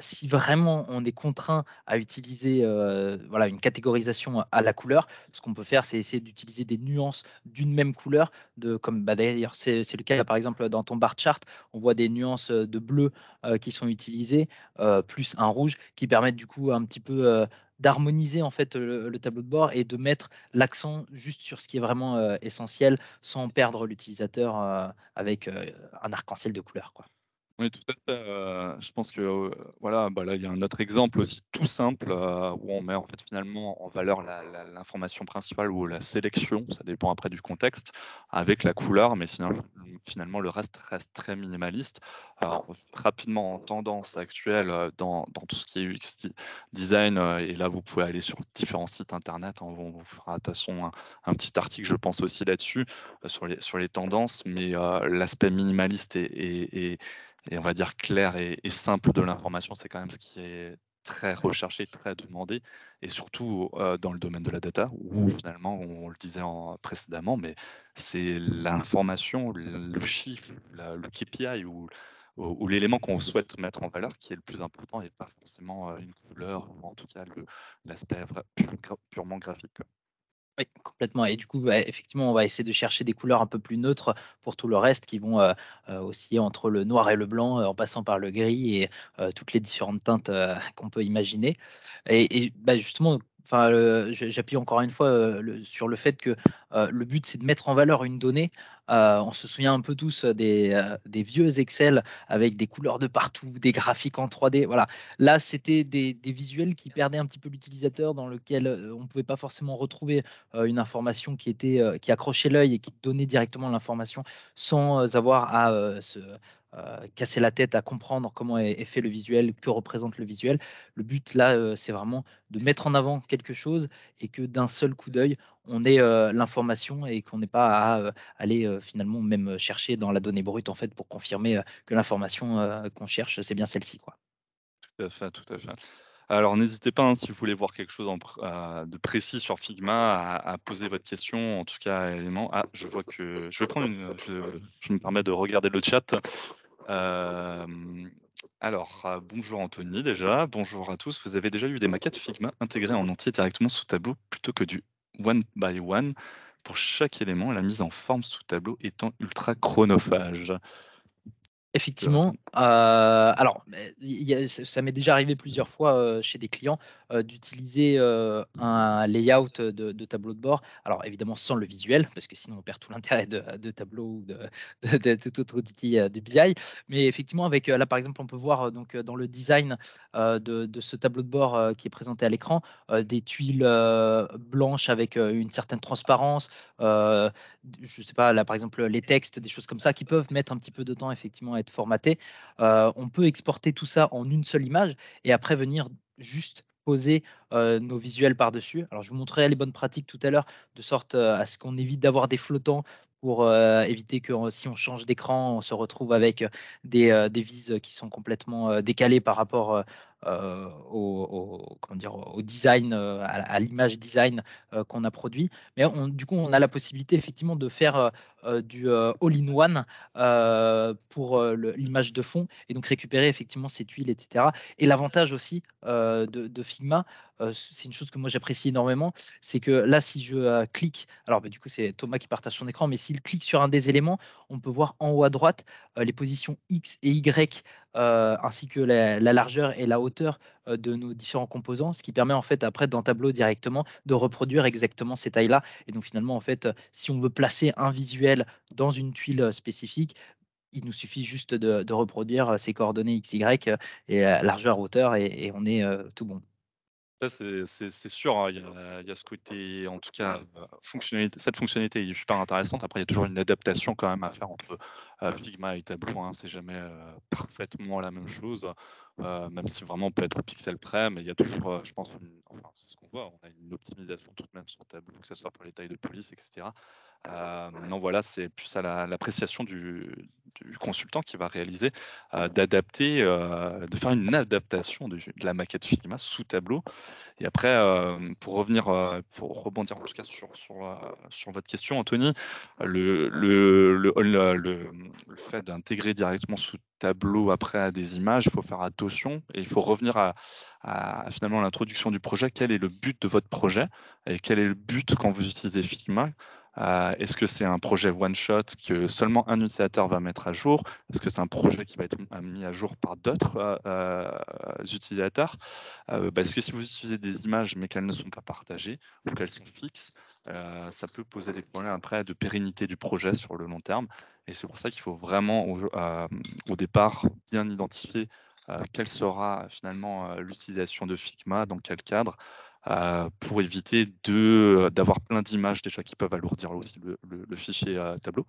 Si vraiment on est contraint à utiliser, voilà, une catégorisation à la couleur. Ce qu'on peut faire, c'est essayer d'utiliser des nuances d'une même couleur, de comme, bah, d'ailleurs, c'est le cas, par exemple, dans ton bar chart, on voit des nuances, de bleu, qui sont utilisées, plus un rouge qui permettent du coup un petit peu, d'harmoniser en fait, le tableau de bord et de mettre l'accent juste sur ce qui est vraiment, essentiel, sans perdre l'utilisateur, avec, un arc-en-ciel de couleurs, quoi. Oui, tout à fait, je pense que, voilà, bah, là, il y a un autre exemple aussi tout simple, où on met, en fait, finalement en valeur l'information principale ou la sélection, ça dépend après du contexte, avec la couleur, mais finalement le reste reste très minimaliste. Alors rapidement en tendance actuelle, dans tout ce qui est UX design, et là vous pouvez aller sur différents sites internet, hein, on vous fera de toute façon un petit article je pense aussi là-dessus, sur les tendances, mais l'aspect minimaliste et on va dire clair et simple de l'information, c'est quand même ce qui est très recherché, très demandé, et surtout, dans le domaine de la data où finalement, on le disait précédemment, mais c'est l'information, le chiffre, le KPI ou l'élément qu'on souhaite mettre en valeur qui est le plus important et pas forcément, une couleur ou en tout cas l'aspect purement graphique, quoi. Oui, complètement et du coup, ouais, effectivement, on va essayer de chercher des couleurs un peu plus neutres pour tout le reste qui vont, osciller entre le noir et le blanc, en passant par le gris et toutes les différentes teintes, qu'on peut imaginer et bah, justement, enfin, j'appuie encore une fois, sur le fait que, le but, c'est de mettre en valeur une donnée. On se souvient un peu tous, des vieux Excel avec des couleurs de partout, des graphiques en 3D, voilà. Là, c'était des visuels qui perdaient un petit peu l'utilisateur dans lequel, on ne pouvait pas forcément retrouver une information qui était, qui accrochait l'œil et qui donnait directement l'information sans, avoir à, casser la tête à comprendre comment est fait le visuel, que représente le visuel. Le but là, c'est vraiment de mettre en avant quelque chose et que d'un seul coup d'œil, on ait, l'information et qu'on n'ait pas à, aller, finalement même chercher dans la donnée brute en fait pour confirmer, que l'information, qu'on cherche, c'est bien celle-ci, quoi. Tout à fait, tout à fait. Alors n'hésitez pas, hein, si vous voulez voir quelque chose de précis sur Figma, à poser votre question, en tout cas à Élément. Ah, je vois que je vais prendre je me permets de regarder le chat. Hem, bonjour Anthony déjà, bonjour à tous. Vous avez déjà eu des maquettes Figma intégrées en entier directement sous Tableau plutôt que du one by one pour chaque élément, la mise en forme sous Tableau étant ultra chronophage? Effectivement, alors, beh, il y a ça m'est déjà arrivé plusieurs fois, chez des clients, d'utiliser, un layout, de tableau de bord. Alors évidemment sans le visuel, parce que sinon on perd tout l'intérêt de Tableau ou de tout autre outil, de BI. Mais effectivement avec, là par exemple on peut voir, donc, dans le design, de ce tableau de bord, qui est présenté à l'écran, des tuiles, blanches avec, une certaine transparence, heu, je sais pas, là, par exemple, les textes, des choses comme ça qui peuvent mettre un petit peu de temps effectivement à être formatés. On peut exporter tout ça en une seule image et après venir juste poser, nos visuels par-dessus. Alors je vous montrerai les bonnes pratiques tout à l'heure, de sorte, à ce qu'on évite d'avoir des flottants pour, éviter que, si on change d'écran, on se retrouve avec, des vises qui sont complètement, décalées par rapport, au comment dire? Au design, à l'image design, qu'on a produit. Mais du coup, on a la possibilité effectivement de faire, du, all-in-one, pour, l'image de fond et donc récupérer effectivement ces tuiles et cetera et l'avantage aussi, de Figma, c'est une chose que moi j'apprécie énormément, c'est que là, si je, clique alors, bah, du coup, c'est Thomas qui partage son écran, mais s'il clique sur un des éléments, on peut voir en haut à droite, les positions X et Y, ainsi que la largeur et la hauteur, de nos différents composants, ce qui permet en fait après dans Tableau directement de reproduire exactement ces tailles-là et donc finalement en fait, si on veut placer un visuel dans une tuile, spécifique, il nous suffit juste de reproduire, ces coordonnées X, Y, et largeur, hauteur et on est, tout bon. Ça, c'est sûr, hein, il y a ce côté, en tout cas, fonctionnalité cette fonctionnalité est super intéressante. Après, il y a toujours une adaptation quand même à faire entre, Figma et Tableau, hein. C'est jamais, parfaitement la même chose, même si vraiment on peut être au pixel près, mais il y a toujours, je pense enfin, c'est ce qu'on voit, on a une optimisation tout de même sur Tableau, que ça soit pour les tailles de police et cetera. Non, voilà, c'est plus à l'appréciation du consultant qui va réaliser, d'adapter, de faire une adaptation de la maquette Figma sous Tableau et après, pour rebondir en tout cas sur votre question Anthony, le fait d'intégrer directement sous Tableau après à des images, il faut faire attention et il faut revenir à finalement l'introduction du projet. Quel est le but de votre projet? Et quel est le but quand vous utilisez Figma? Est-ce que c'est un projet one shot que seulement un utilisateur va mettre à jour? Est-ce que c'est un projet qui va être mis à jour par d'autres, utilisateurs? Parce que si vous utilisez des images, mais qu'elles ne sont pas partagées ou qu'elles sont fixes, ça peut poser des problèmes après de pérennité du projet sur le long terme et c'est pour ça qu'il faut vraiment au départ bien identifier, quelle sera finalement, l'utilisation de Figma, dans quel cadre, pour éviter d'avoir plein d'images déjà qui peuvent alourdir aussi le fichier, tableau,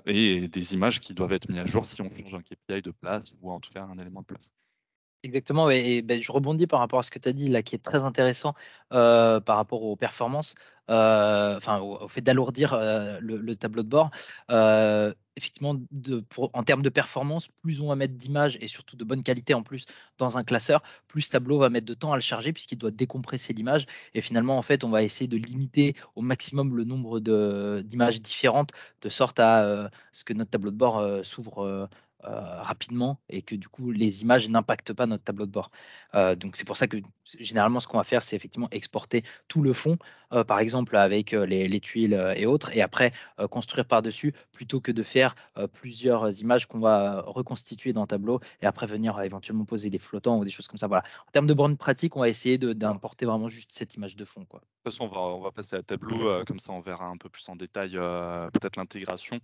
et des images qui doivent être mises à jour si on change un KPI de place ou en tout cas un élément de place. Exactement, ouais et beh, je rebondis par rapport à ce que tu as dit là, qui est très intéressant, par rapport aux performances, enfin au fait d'alourdir, le tableau de bord. Effectivement, en termes de performance, plus on va mettre d'images et surtout de bonne qualité en plus dans un classeur, plus Tableau va mettre de temps à le charger puisqu'il doit décompresser l'image et finalement, en fait, on va essayer de limiter au maximum le nombre d'images différentes de sorte à, ce que notre tableau de bord, s'ouvre, rapidement et que du coup les images n'impactent pas notre tableau de bord. Donc c'est pour ça que généralement ce qu'on va faire, c'est effectivement exporter tout le fond, par exemple avec, les tuiles, et autres et après, construire par-dessus plutôt que de faire, plusieurs images qu'on va reconstituer dans Tableau et après venir, éventuellement poser des flottants ou des choses comme ça, voilà. En termes de bonnes pratiques, on va essayer d'importer vraiment juste cette image de fond, quoi. De toute façon, on va passer à Tableau, comme ça on verra un peu plus en détail, peut-être l'intégration,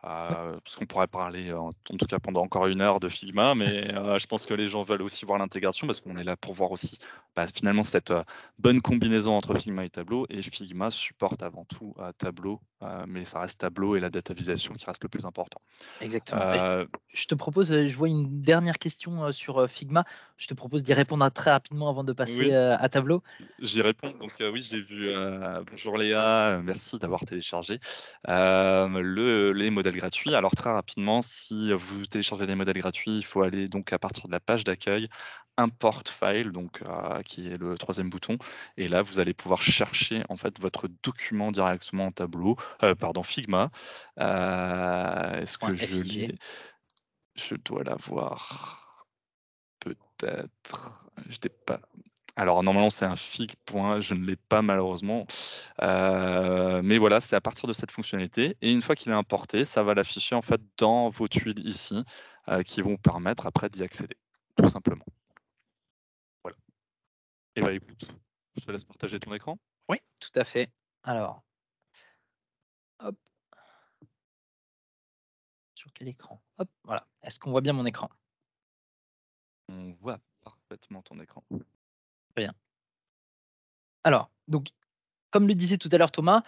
parce qu'on pourrait parler en tout cas pendant encore 1 heure de Figma, mais je pense que les gens veulent aussi voir l'intégration parce qu'on est là pour voir aussi, finalement cette, bonne combinaison entre Figma et Tableau et Figma supporte avant tout, Tableau, mais ça reste Tableau et la data visualisation qui reste le plus important. Exactement. Heu, Je te propose, je vois une dernière question, sur, Figma. Je te propose d'y répondre très rapidement avant de passer, oui. à Tableau. J'y réponds. Donc, oui, j'ai vu, bonjour Léa, merci d'avoir téléchargé, les modèles gratuits. Alors très rapidement, si vous téléchargez les modèles gratuits, il faut aller donc à partir de la page d'accueil, import file, donc, qui est le troisième bouton et là, vous allez pouvoir chercher en fait votre document directement en Tableau, pardon Figma. Est-ce que Point je .fig. l'ai? Je dois l'avoir, peut-être. Je l'ai pas. Alors normalement, c'est un FIG point, je ne l'ai pas malheureusement, mais voilà, c'est à partir de cette fonctionnalité et une fois qu'il est importé, ça va l'afficher en fait dans vos tuiles ici, qui vont permettre après d'y accéder, tout simplement. Voilà. Et bah, écoute, je te laisse partager ton écran. Oui, tout à fait. Alors, hop, sur quel écran? Hop, voilà. Est-ce qu'on voit bien mon écran? On voit parfaitement ton écran. Très bien. Alors, donc comme le disait tout à l'heure Thomas,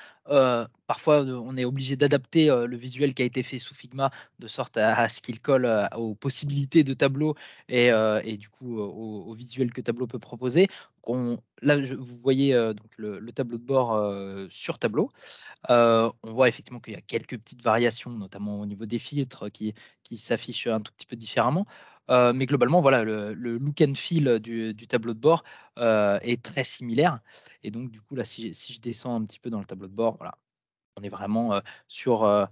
parfois, on est obligé d'adapter, le visuel qui a été fait sous Figma de sorte à ce qu'il colle, aux possibilités de Tableau et du coup, au visuel que Tableau peut proposer. On là, vous voyez, donc le tableau de bord, sur Tableau. On voit effectivement qu'il y a quelques petites variations, notamment au niveau des filtres qui s'affichent un tout petit peu différemment. Mais globalement, voilà, le look and feel du tableau de bord, est très similaire et donc du coup, là, si je descends un petit peu dans le tableau de bord, voilà, on est vraiment, sur,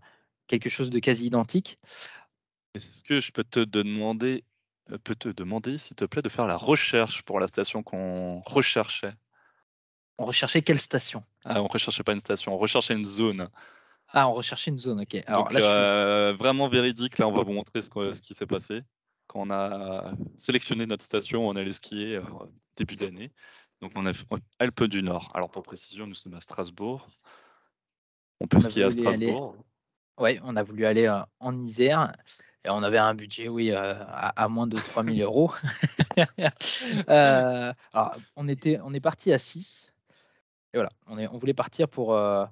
quelque chose de quasi identique. Est-ce que je peux te demander, s'il te plaît, de faire la recherche pour la station qu'on recherchait? On recherchait quelle station? Ah, on recherchait pas une station, on recherchait une zone. Ah, on recherchait une zone, OK. Alors Donc là, je suis vraiment véridique, là, on va vous montrer ce qui s'est passé. Quand on a sélectionné notre station, on allait skier, début d'année. Donc on a f Alpes du Nord. Alors pour précision, nous sommes à Strasbourg. On peut on a skier à voulu aller Strasbourg. ouais, on a voulu aller, en Isère et on avait un budget, oui, à moins de 3 000 €. Alors on est parti à 6 et voilà, on voulait partir pour, 1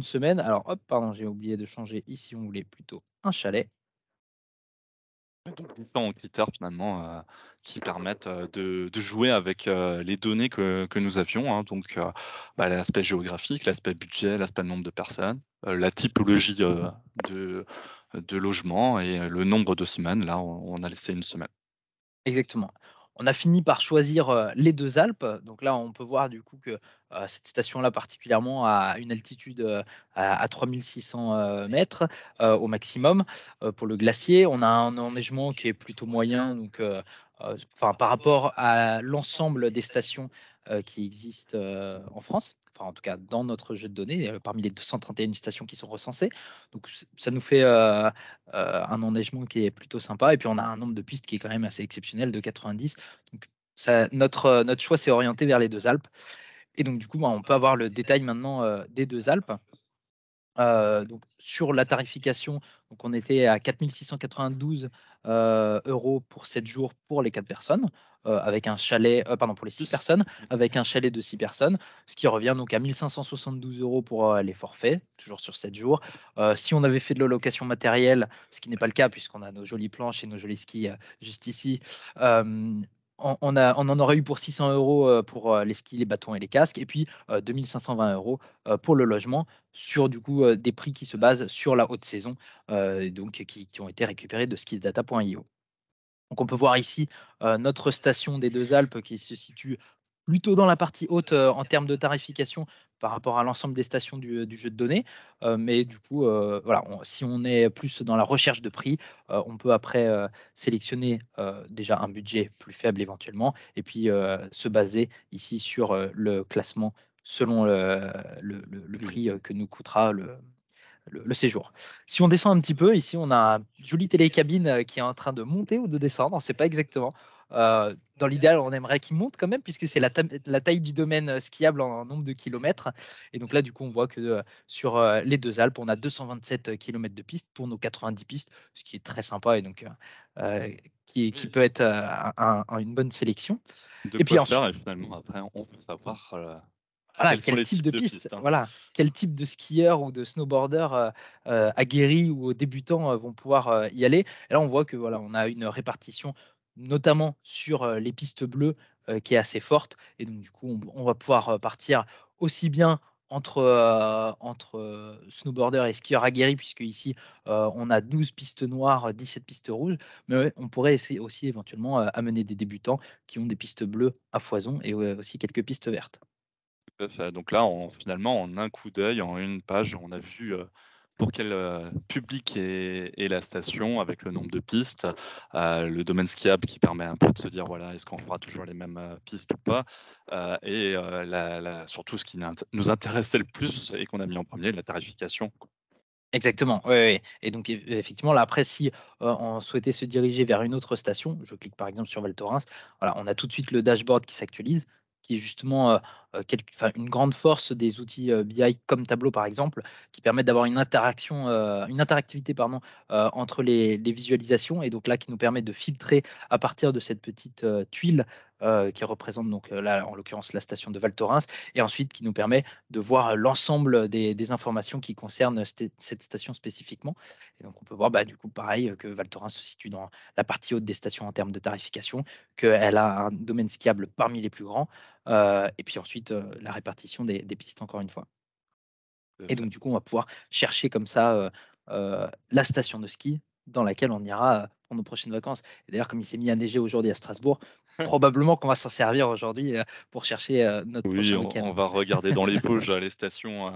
semaine. Alors hop, pardon, j'ai oublié de changer ici, on voulait plutôt un chalet. Ouais, donc différents critères finalement, qui permettent, de jouer avec, les données que nous avions, hein. Donc bah, l'aspect géographique, l'aspect budget, l'aspect nombre de personnes, la typologie, de logement et le nombre de semaines. Là, on a laissé une semaine. Exactement. On a fini par choisir, les 2 Alpes. Donc là, on peut voir du coup que, cette station-là particulièrement a une altitude, à 3 600, mètres, au maximum, pour le glacier. On a un enneigement qui est plutôt moyen donc, enfin par rapport à l'ensemble des stations, qui existent, en France. Enfin en tout cas dans notre jeu de données, parmi les 231 stations qui sont recensées. Donc ça nous fait, un enneigement qui est plutôt sympa et puis on a un nombre de pistes qui est quand même assez exceptionnel de 90. Donc ça notre choix s'est orienté vers les 2 Alpes et donc du coup, bah, on peut avoir le détail maintenant, des 2 Alpes. Donc sur la tarification, donc on était à 4 692, € pour 7 jours pour les 4 personnes, avec un chalet, pardon pour les 6 6. personnes, avec un chalet de 6 personnes, ce qui revient donc à 1 572 € pour, les forfaits, toujours sur 7 jours. Si on avait fait de la location matérielle, ce qui n'est pas le cas puisqu'on a nos jolies planches et nos jolis skis, juste ici, hem, on en aurait eu pour 600 €, pour, les skis, les bâtons et les casques et puis, 2 520 €, pour le logement sur du coup, des prix qui se basent sur la haute saison, et donc qui ont été récupérés de skidata.io. Donc on peut voir ici, notre station des 2 Alpes qui se situe plutôt dans la partie haute, en termes de tarification par rapport à l'ensemble des stations du jeu de données. Mais du coup, voilà, si on est plus dans la recherche de prix, on peut après, sélectionner, déjà un budget plus faible éventuellement et puis, se baser ici sur, le classement selon le prix, que nous coûtera le séjour. Si on descend un petit peu, ici, on a une jolie télécabine, qui est en train de monter ou de descendre, on ne sait pas exactement. Dans l'idéal, on aimerait qu'il monte quand même puisque c'est la taille du domaine, skiable en nombre de kilomètres et donc là, du coup, on voit que, sur, les 2 Alpes, on a 227 kilomètres de piste pour nos 90 pistes, ce qui est très sympa et donc qui Oui, peut être, une bonne sélection de et quoi puis faire ensuite et finalement après on veut savoir, voilà, quels sont quel les type types de de piste, pistes, hein. voilà, quel type de skieur ou de snowboarder, aguerris ou débutants, vont pouvoir, y aller. Et là, on voit que, voilà, on a une répartition, notamment sur, les pistes bleues, qui est assez forte et donc du coup, on va pouvoir, partir aussi bien entre snowboarders et skieurs aguerris puisque ici, on a 12 pistes noires, 17 pistes rouges. Mais ouais, on pourrait essayer aussi éventuellement, amener des débutants qui ont des pistes bleues à foison et aussi quelques pistes vertes. Tout à fait. Donc là, finalement, en un coup d'œil, en une page, on a vu, pour quel, public est la station avec le nombre de pistes, le domaine skiable qui permet un peu de se dire, voilà, est-ce qu'on fera toujours les mêmes, pistes ou pas? La surtout ce qui nous intéressait le plus et qu'on a mis en premier, la tarification. Exactement, ouais, ouais et donc effectivement là après si, on souhaitait se diriger vers une autre station, je clique par exemple sur Val Thorens, voilà, on a tout de suite le dashboard qui s'actualise, qui est justement, une grande force des outils, BI comme Tableau par exemple, qui permettent d'avoir une interactivité pardon, entre les visualisations et donc là qui nous permet de filtrer à partir de cette petite, tuile, qui représente donc, là en l'occurrence la station de Val Thorens et ensuite qui nous permet de voir l'ensemble des informations qui concernent cette station spécifiquement. Et donc on peut voir, bah, du coup, pareil, que Val Thorens se situe dans la partie haute des stations en termes de tarification, qu'elle a un domaine skiable parmi les plus grands, et puis ensuite, la répartition des pistes encore une fois. Et donc du coup, on va pouvoir chercher comme ça, la station de ski dans laquelle on ira, pour nos prochaines vacances. Et d'ailleurs, comme il s'est mis à neiger aujourd'hui à Strasbourg, probablement qu'on va s'en servir aujourd'hui, pour chercher, notre Oui, prochain on week-end. va regarder dans les Vosges, les stations,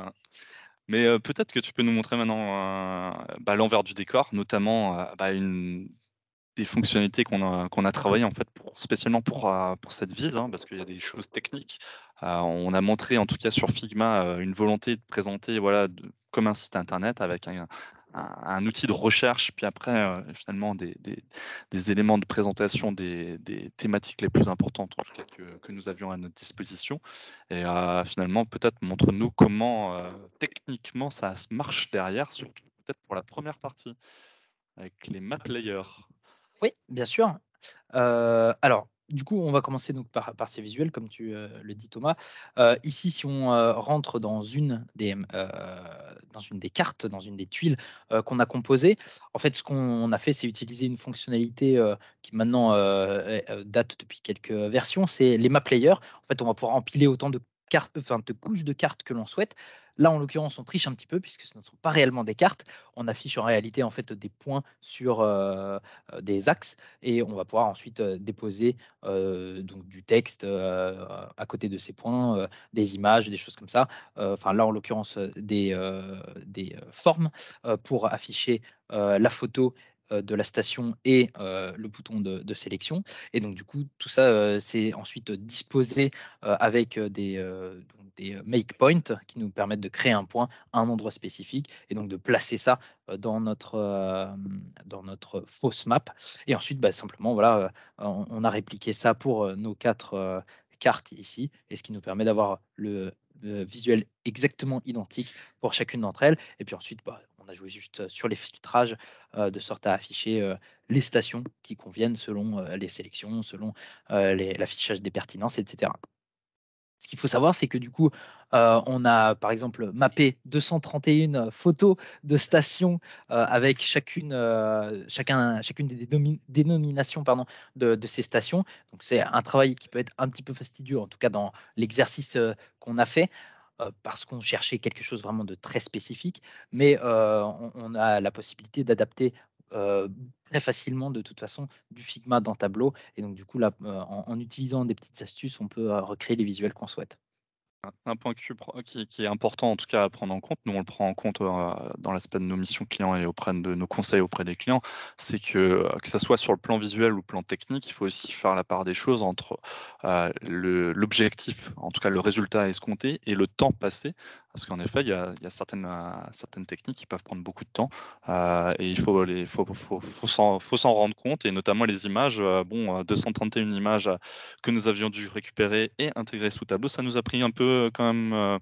mais peut-être que tu peux nous montrer maintenant, bah, l'envers du décor, notamment, bah, une des fonctionnalités qu'on a travaillées en fait spécialement pour cette vise, hein, parce qu'il y a des choses techniques. On a montré en tout cas sur Figma, une volonté de présenter voilà comme un site internet avec un outil de recherche, puis après, finalement des éléments de présentation des thématiques les plus importantes en tout cas que nous avions à notre disposition et finalement peut-être montre-nous comment, techniquement ça se marche derrière, surtout peut-être pour la première partie avec les map layers. Oui, bien sûr. Alors, du coup, on va commencer donc par ces visuels comme tu, le dis Thomas. Ici, si on, rentre dans une des cartes, dans une des tuiles, qu'on a composées, en fait, ce qu'on a fait, c'est utiliser une fonctionnalité, qui maintenant, date depuis quelques versions, c'est les map layers. En fait, on va pouvoir empiler autant de cartes enfin, de couches de cartes que l'on souhaite. Là, en l'occurrence, on triche un petit peu puisque ce ne sont pas réellement des cartes. On affiche en réalité, en fait, des points sur, des axes et on va pouvoir ensuite, déposer, donc du texte, à côté de ces points, des images, des choses comme ça. Enfin là, en l'occurrence, des formes, pour afficher, la photo, de la station et le bouton de sélection et donc du coup, tout ça, c'est ensuite disposé, avec, des make points qui nous permettent de créer un point à un endroit spécifique et donc de placer ça, dans notre fausse map et ensuite, bah, simplement voilà, on a répliqué ça pour, nos 4 cartes ici et ce qui nous permet d'avoir le visuel exactement identique pour chacune d'entre elles et puis ensuite, bah, on a joué juste, sur les filtrages, de sorte à afficher, les stations qui conviennent selon, les sélections, selon, l'affichage des pertinences et cetera. Ce qu'il faut savoir, c'est que du coup, on a par exemple mappé 231 photos de stations, avec chacune des dénominations pardon, de ces stations. Donc c'est un travail qui peut être un petit peu fastidieux, en tout cas dans l'exercice, qu'on a fait, parce qu'on cherchait quelque chose vraiment de très spécifique. Mais, on a la possibilité d'adapter, heu, très facilement de toute façon du Figma dans Tableau et donc du coup là, en utilisant des petites astuces, on peut, recréer les visuels qu'on souhaite. Un point que tu prends qui est important en tout cas à prendre en compte, nous on le prend en compte, dans l'aspect de nos missions clients et auprès de nos conseils auprès des clients, c'est que ça soit sur le plan visuel ou le plan technique, il faut aussi faire la part des choses entre, l'objectif, en tout cas le résultat escompté et le temps passé. Parce qu'en effet, il y a certaines techniques qui peuvent prendre beaucoup de temps, et il faut s'en rendre compte et notamment les images, 231 images, que nous avions dû récupérer et intégrer sous Tableau. Ça nous a pris un peu, quand même,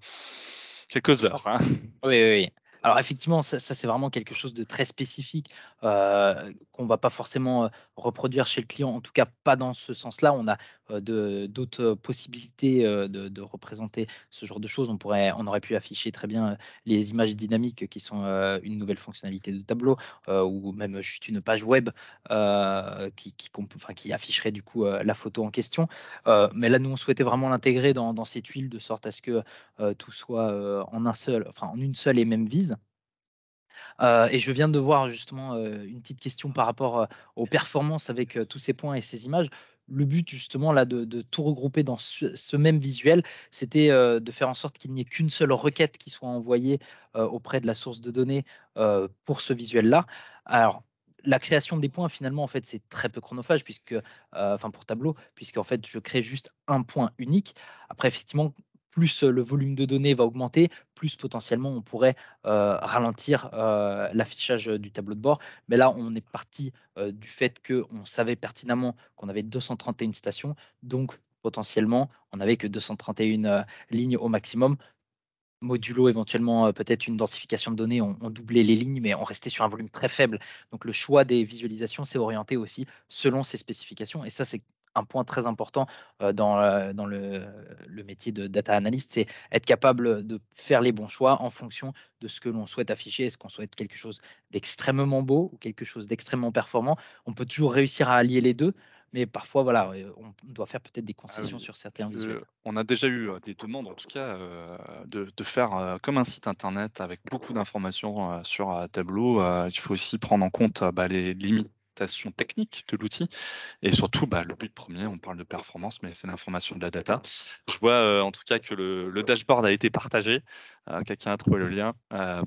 quelques heures, hein. Oui, oui, oui. Alors effectivement, ça c'est vraiment quelque chose de très spécifique, qu'on va pas forcément, reproduire chez le client, en tout cas pas dans ce sens-là. On a, d'autres possibilités, de représenter ce genre de choses. On aurait pu afficher très bien, les images dynamiques qui sont, une nouvelle fonctionnalité de Tableau, ou même juste une page web, qui afficherait du coup, la photo en question. Mais là, nous, on souhaitait vraiment l'intégrer dans ces tuiles de sorte à ce que, tout soit, en une seule et même vise. Et je viens de voir justement, une petite question par rapport, aux performances avec, tous ces points et ces images. le but justement là de tout regrouper dans ce même visuel, c'était, de faire en sorte qu'il n'y ait qu'une seule requête qui soit envoyée, auprès de la source de données, pour ce visuel-là. Alors, la création des points finalement, en fait, c'est très peu chronophage puisque, enfin pour Tableau, puisqu'en fait, je crée juste un point unique. Après effectivement, plus, le volume de données va augmenter, plus potentiellement on pourrait, ralentir, l'affichage, du tableau de bord. Mais là, on est parti, du fait qu'on savait pertinemment qu'on avait 231 stations, donc potentiellement, on n'avait que 231, lignes au maximum. Modulo éventuellement, peut-être une densification de données, on doublait les lignes, mais on restait sur un volume très faible. Donc le choix des visualisations s'est orienté aussi selon ces spécifications et ça, c'est un point très important, dans le métier de data analyst, c'est être capable, de faire les bons choix en fonction de ce que l'on souhaite afficher. Est-ce qu'on souhaite quelque chose d'extrêmement beau ou quelque chose d'extrêmement performant? On peut toujours réussir à allier les 2, mais parfois voilà, on doit faire peut-être des Ah concessions oui, sur certains visuels. on a déjà eu, des demandes en tout cas, de faire, comme un site internet avec beaucoup d'informations, sur, Tableau. Il faut aussi prendre en compte, bah, les limitations techniques de l'outil et surtout, bah, le but premier, on parle de performance, mais c'est l'information de la data. Je vois, en tout cas que le dashboard a été partagé, quelqu'un a trouvé le lien.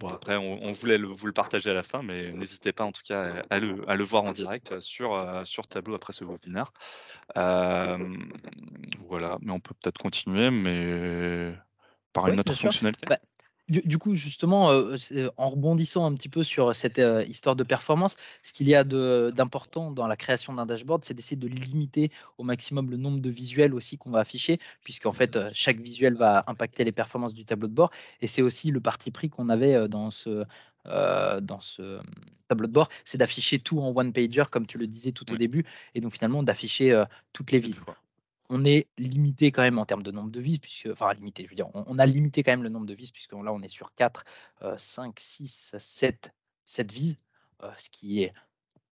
Bon après on voulait vous le partager à la fin, mais n'hésitez pas en tout cas à le voir en direct, sur Tableau après ce webinaire. Hem, voilà, mais on peut peut-être continuer, mais par Oui, une bien autre sûr. fonctionnalité? Bah, du coup, justement, c'est en rebondissant un petit peu sur cette, histoire de performance, ce qu'il y a d'important dans la création d'un dashboard, c'est d'essayer de limiter au maximum le nombre de visuels aussi qu'on va afficher, puisqu'en fait, chaque visuel va impacter les performances du tableau de bord et c'est aussi le parti pris qu'on avait, dans ce tableau de bord, c'est d'afficher tout en one pager comme tu le disais tout au Oui, début et donc finalement d'afficher, toutes les une vises. fois. On est limité quand même en termes de nombre de vis puisque enfin limité, je veux dire, on a limité quand même le nombre de vis puisque là, on est sur 4, 5, 6, 7 vis, ce qui est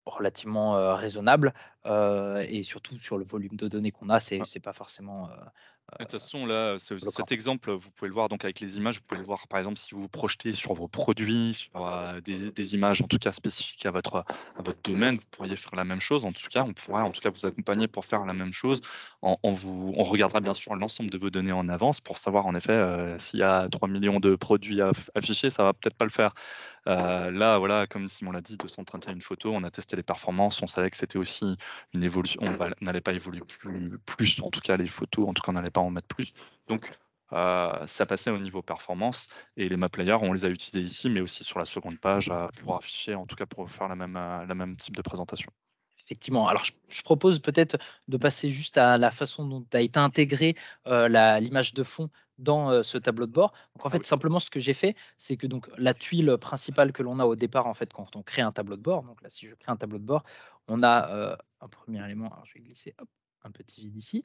relativement, raisonnable, et surtout sur le volume de données qu'on a, c'est pas forcément, Et de toute façon, là, bloquant. cet exemple, vous pouvez le voir donc avec les images, vous pouvez le voir par exemple si vous vous projetez sur vos produits, sur, des images en tout cas spécifiques à votre domaine, vous pourriez faire la même chose. En tout cas, on pourra en tout cas vous accompagner pour faire la même chose. On regardera bien sûr l'ensemble de vos données en avance pour savoir en effet, s'il y a 3 millions de produits affichés, ça va peut-être pas le faire. Là, voilà, comme Simon l'a dit, 231 photos, on a testé les performances, on savait que c'était aussi une évolution, on n'allait pas évoluer plus, en tout cas les photos, en tout cas on n'allait pas en mettre plus. Donc, ça passait au niveau performance et les map layers, on les a utilisés ici, mais aussi sur la seconde page, pour afficher, en tout cas pour faire la même type de présentation. Effectivement. Alors je propose peut-être de passer juste à la façon dont a été intégrée, la l'image de fond dans, ce tableau de bord. Donc en Ah fait, oui, simplement ce que j'ai fait, c'est que donc la tuile principale que l'on a au départ, en fait, quand on crée un tableau de bord, donc là, si je crée un tableau de bord, on a, un premier élément, alors je vais glisser, hop, un petit vide ici.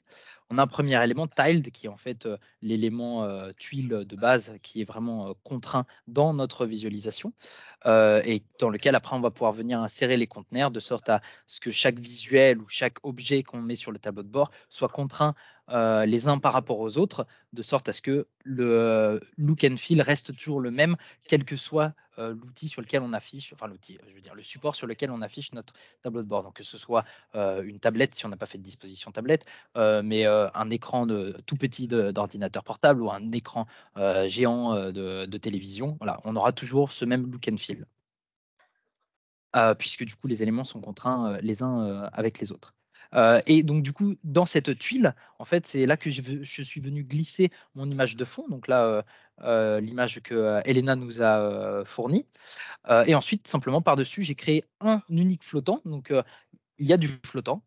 On a un premier élément tiled qui est en fait, l'élément, tuile de base qui est vraiment, contraint dans notre visualisation, et dans lequel après on va pouvoir venir insérer les conteneurs de sorte à ce que chaque visuel ou chaque objet qu'on met sur le tableau de bord soit contraint, les uns par rapport aux autres, de sorte à ce que le, look and feel reste toujours le même, quel que soit, l'outil sur lequel on affiche enfin l'outil, je veux dire le support sur lequel on affiche notre tableau de bord. Donc que ce soit, une tablette si on n'a pas fait de disposition tablette, mais, un écran de tout petit d'ordinateur portable ou un écran, géant, de télévision. Voilà, on aura toujours ce même look and feel. Puisque du coup les éléments sont contraints, les uns, avec les autres. Et donc du coup, dans cette tuile, en fait, c'est là que je suis venu glisser mon image de fond, donc là, l'image que, Elena nous a, fournie. Et ensuite, simplement par-dessus, j'ai créé un unique flottant, donc il y a du flottant,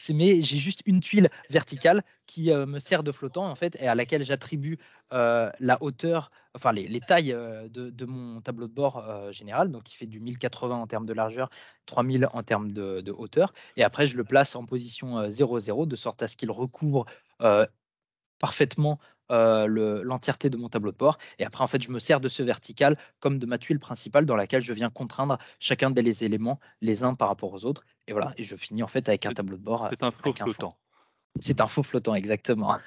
mais j'ai juste une tuile verticale qui, me sert de flottant en fait et à laquelle j'attribue, la hauteur, enfin les tailles, de mon tableau de bord, général, donc il fait du 1080 en termes de largeur, 3000 en termes de hauteur et après je le place en position, 0,0 de sorte à ce qu'il recouvre, heu, parfaitement, l'entièreté de mon tableau de bord et après en fait, je me sers de ce vertical comme de ma tuile principale dans laquelle je viens contraindre chacun des éléments les uns par rapport aux autres et voilà et je finis en fait avec un c'est tableau de bord, c'est un faux avec un fond. flottant. C'est un faux flottant exactement.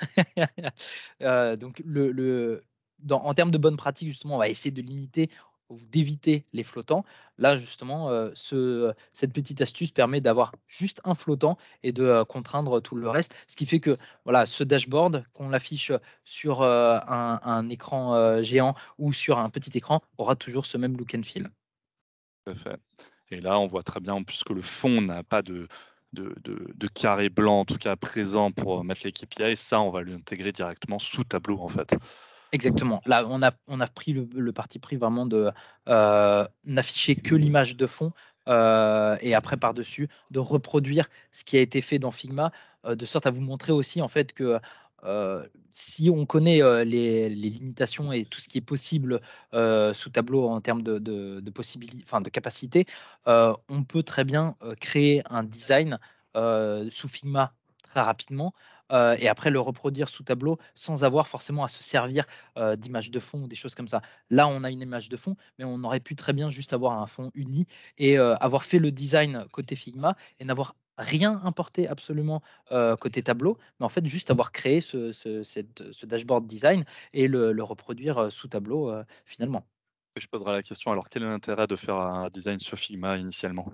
Donc le dans en termes de bonne pratique justement, on va essayer de limiter ou d'éviter les flottants, là justement, cette petite astuce permet d'avoir juste un flottant et de, contraindre tout le reste. Ce qui fait que, voilà, ce dashboard, qu'on l'affiche sur, un écran, géant ou sur un petit écran, aura toujours ce même look and feel. Tout à fait. Et là, on voit très bien en plus que le fond n'a pas de carré blanc, en tout cas présent pour, mettre les KPI, et ça, on va l'intégrer directement sous Tableau, en fait. Exactement. Là, on a pris le parti pris vraiment de, n'afficher que l'image de fond, et après par-dessus, de reproduire ce qui a été fait dans Figma, de sorte à vous montrer aussi en fait que, si on connaît, les limitations et tout ce qui est possible, sous Tableau en termes de enfin de capacité, on peut très bien, créer un design, sous Figma très rapidement, et après le reproduire sous Tableau sans avoir forcément à se servir d'images de fond ou des choses comme ça. Là, on a une image de fond, mais on aurait pu très bien juste avoir un fond uni et avoir fait le design côté Figma et n'avoir rien importé absolument, côté tableau, mais en fait juste avoir créé ce dashboard design et le reproduire, sous tableau, finalement. Et je poserai la question, alors quel est l'intérêt de faire un design sur Figma initialement?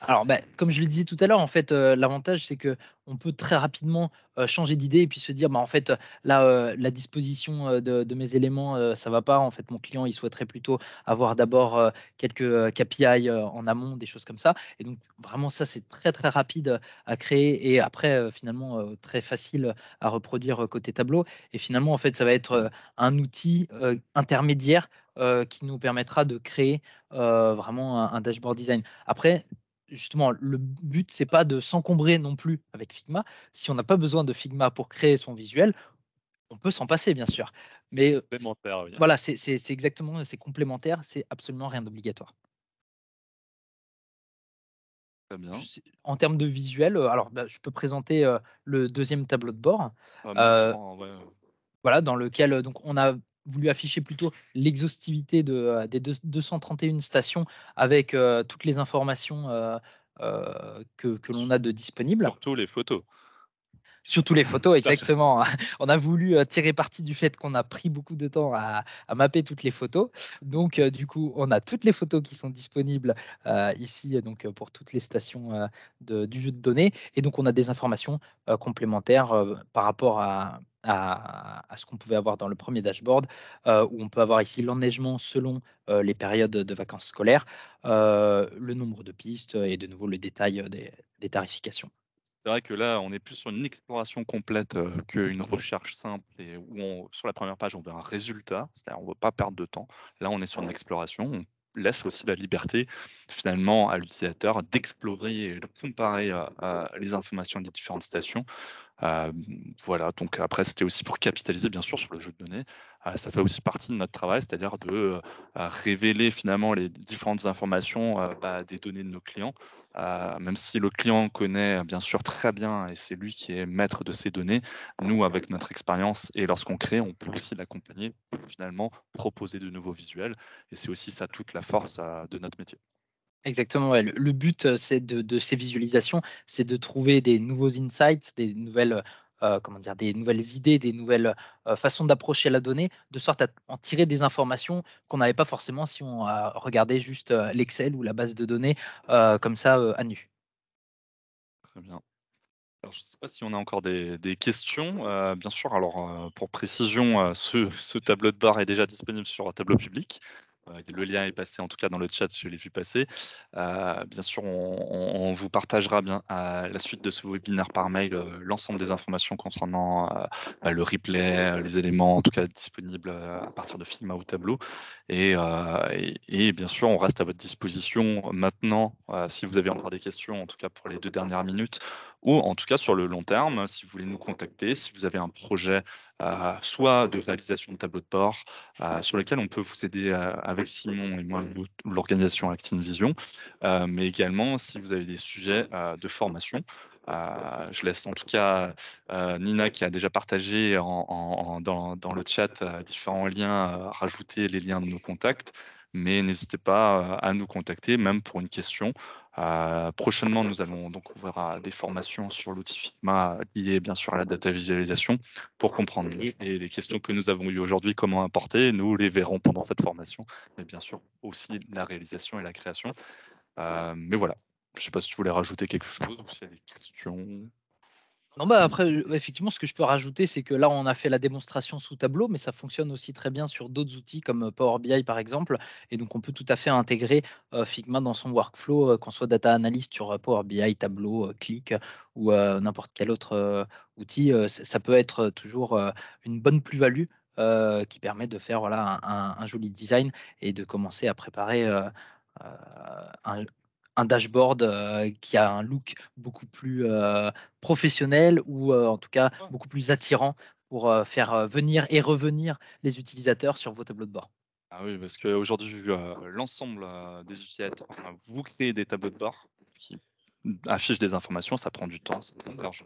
Alors, bah, comme je le disais tout à l'heure, en fait, l'avantage, c'est que on peut très rapidement, changer d'idée et puis se dire: «Bah, en fait, là, la disposition, de mes éléments, ça va pas. En fait, mon client, il souhaiterait plutôt avoir d'abord, quelques, KPI, en amont», des choses comme ça et donc vraiment ça, c'est très, très rapide, à créer et après, finalement, très facile, à reproduire, côté tableau et finalement, en fait, ça va être, un outil, intermédiaire, qui nous permettra de créer, vraiment un dashboard design. Après, justement, le but, c'est pas de s'encombrer non plus avec Figma. Si on n'a pas besoin de Figma pour créer son visuel, on peut s'en passer, bien sûr. Mais, Complémentaire, oui. voilà, c'est exactement, c'est complémentaire, c'est absolument rien d'obligatoire. Très Je bien. sais en termes de visuel, alors, bah, je peux présenter, le deuxième tableau de bord, Je heu, prends, ouais, voilà, dans lequel, donc on a voulu afficher plutôt l'exhaustivité des 231 stations avec, toutes les informations, que l'on a de disponibles. surtout les photos. Surtout les photos, exactement. On a voulu, tirer parti du fait qu'on a pris beaucoup de temps à mapper toutes les photos. Donc, du coup, on a toutes les photos qui sont disponibles, ici, donc, pour toutes les stations, du jeu de données et donc on a des informations, complémentaires, par rapport à ce qu'on pouvait avoir dans le premier dashboard, où on peut avoir ici l'enneigement selon, les périodes de vacances scolaires, le nombre de pistes, et de nouveau le détail, des tarifications. C'est vrai que là, on est plus sur une exploration complète, qu'une recherche simple et où on sur la première page, on veut un résultat, c'est-à-dire on veut pas perdre de temps. Là, on est sur une exploration, on laisse aussi la liberté finalement à l'utilisateur d'explorer et de comparer, les informations des différentes stations. Voilà, donc après, c'était aussi pour capitaliser bien sûr sur le jeu de données. Ça fait aussi partie de notre travail, c'est-à-dire de, révéler finalement les différentes informations, des données de nos clients. Même si le client connaît bien sûr très bien et c'est lui qui est maître de ces données, nous avec notre expérience et lorsqu'on crée, on peut aussi l'accompagner pour finalement proposer de nouveaux visuels et c'est aussi ça toute la force, de notre métier. Exactement, ouais. Le but, c'est de ces visualisations, c'est de trouver des nouveaux insights, des nouvelles, comment dire? Des nouvelles idées, des nouvelles, façons d'approcher la donnée, de sorte à en tirer des informations qu'on n'avait pas forcément si on, regardait juste, l'Excel ou la base de données, comme ça, à nu. Très bien. Alors, je ne sais pas si on a encore des questions. Bien sûr, alors, pour précision, ce tableau de bord est déjà disponible sur un tableau public. Le lien est passé, en tout cas dans le chat, je l'ai vu passer. Bien sûr, on vous partagera bien à la suite de ce webinaire par mail, l'ensemble des informations concernant, le replay, les éléments, en tout cas disponibles, à partir de Figma ou Tableau et bien sûr, on reste à votre disposition maintenant, si vous avez encore des questions, en tout cas pour les 2 dernières minutes ou en tout cas sur le long terme, si vous voulez nous contacter, si vous avez un projet, soit de réalisation de tableau de bord, sur lequel on peut vous aider, avec Simon et moi ou l'organisation Actine Vision, mais également si vous avez des sujets, de formation. Je laisse en tout cas, Nina qui a déjà partagé dans le chat, différents liens, rajouter les liens de nos contacts. mais n'hésitez pas, à nous contacter, même pour une question. Prochainement, nous allons donc ouvrir à des formations sur l'outil Figma liées bien sûr à la data visualisation pour comprendre mieux et les questions que nous avons eues aujourd'hui, comment importer, nous les verrons pendant cette formation, mais bien sûr aussi la réalisation et la création. Mais voilà, je ne sais pas si tu voulais rajouter quelque chose ou s'il y a des questions? Non, bah, après, effectivement, ce que je peux rajouter, c'est que là, on a fait la démonstration sous Tableau, mais ça fonctionne aussi très bien sur d'autres outils comme, Power BI, par exemple, et donc on peut tout à fait intégrer, Figma dans son workflow, qu'on soit data analyst sur, Power BI, Tableau, Qlik ou, n'importe quel autre, outil, ça peut être toujours, une bonne plus-value, qui permet de faire, voilà, un joli design et de commencer à préparer, un dashboard, qui a un look beaucoup plus, professionnel ou, en tout cas beaucoup plus attirant pour, faire, venir et revenir les utilisateurs sur vos tableaux de bord. Ah oui, parce qu'aujourd'hui, l'ensemble, des utilisateurs, enfin, vous créez des tableaux de bord qui affichent des informations, ça prend du temps, ça prend de l'argent.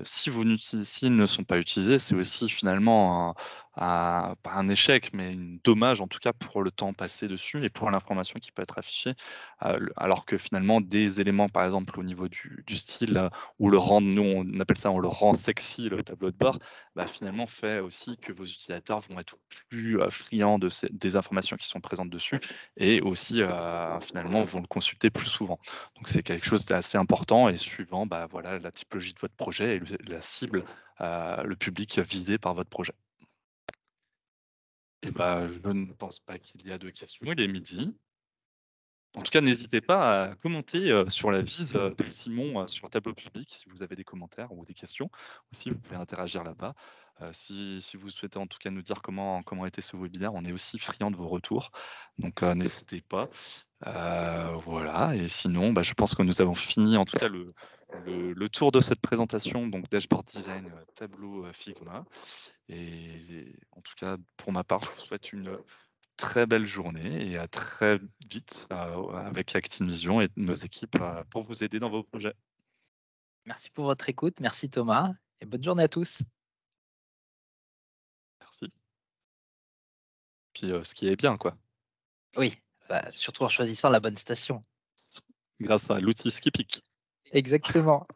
Si vous s'ils ne sont pas utilisés, c'est aussi finalement pas un échec, mais une dommage en tout cas pour le temps passé dessus et pour l'information qui peut être affichée. Alors que finalement des éléments, par exemple au niveau du style, ou le rend nous on appelle ça, on le rend sexy le tableau de bord, bah, finalement fait aussi que vos utilisateurs vont être plus, friands des informations qui sont présentes dessus et aussi, finalement vont le consulter plus souvent. Donc c'est quelque chose d'assez important et suivant, bah, voilà, la typologie de votre projet et la cible, le public visé par votre projet. Et bah, je ne pense pas qu'il y a de questions, il est midi. En tout cas, n'hésitez pas à commenter, sur la vise, de Simon, sur Tableau Public si vous avez des commentaires ou des questions. Aussi, vous pouvez interagir là-bas. Si vous souhaitez en tout cas nous dire comment était ce webinaire, on est aussi friands de vos retours, donc n'hésitez pas. Voilà et sinon, bah, je pense que nous avons fini en tout cas le tour de cette présentation, donc dashboard design, tableau, Figma et en tout cas pour ma part, je vous souhaite une très belle journée et à très vite, avec Activision et nos équipes, pour vous aider dans vos projets. Merci pour votre écoute, merci Thomas et bonne journée à tous. Merci. Puis, skier bien quoi, Oui, bah, surtout en choisissant la bonne station. grâce à l'outil Skipic. Exactement.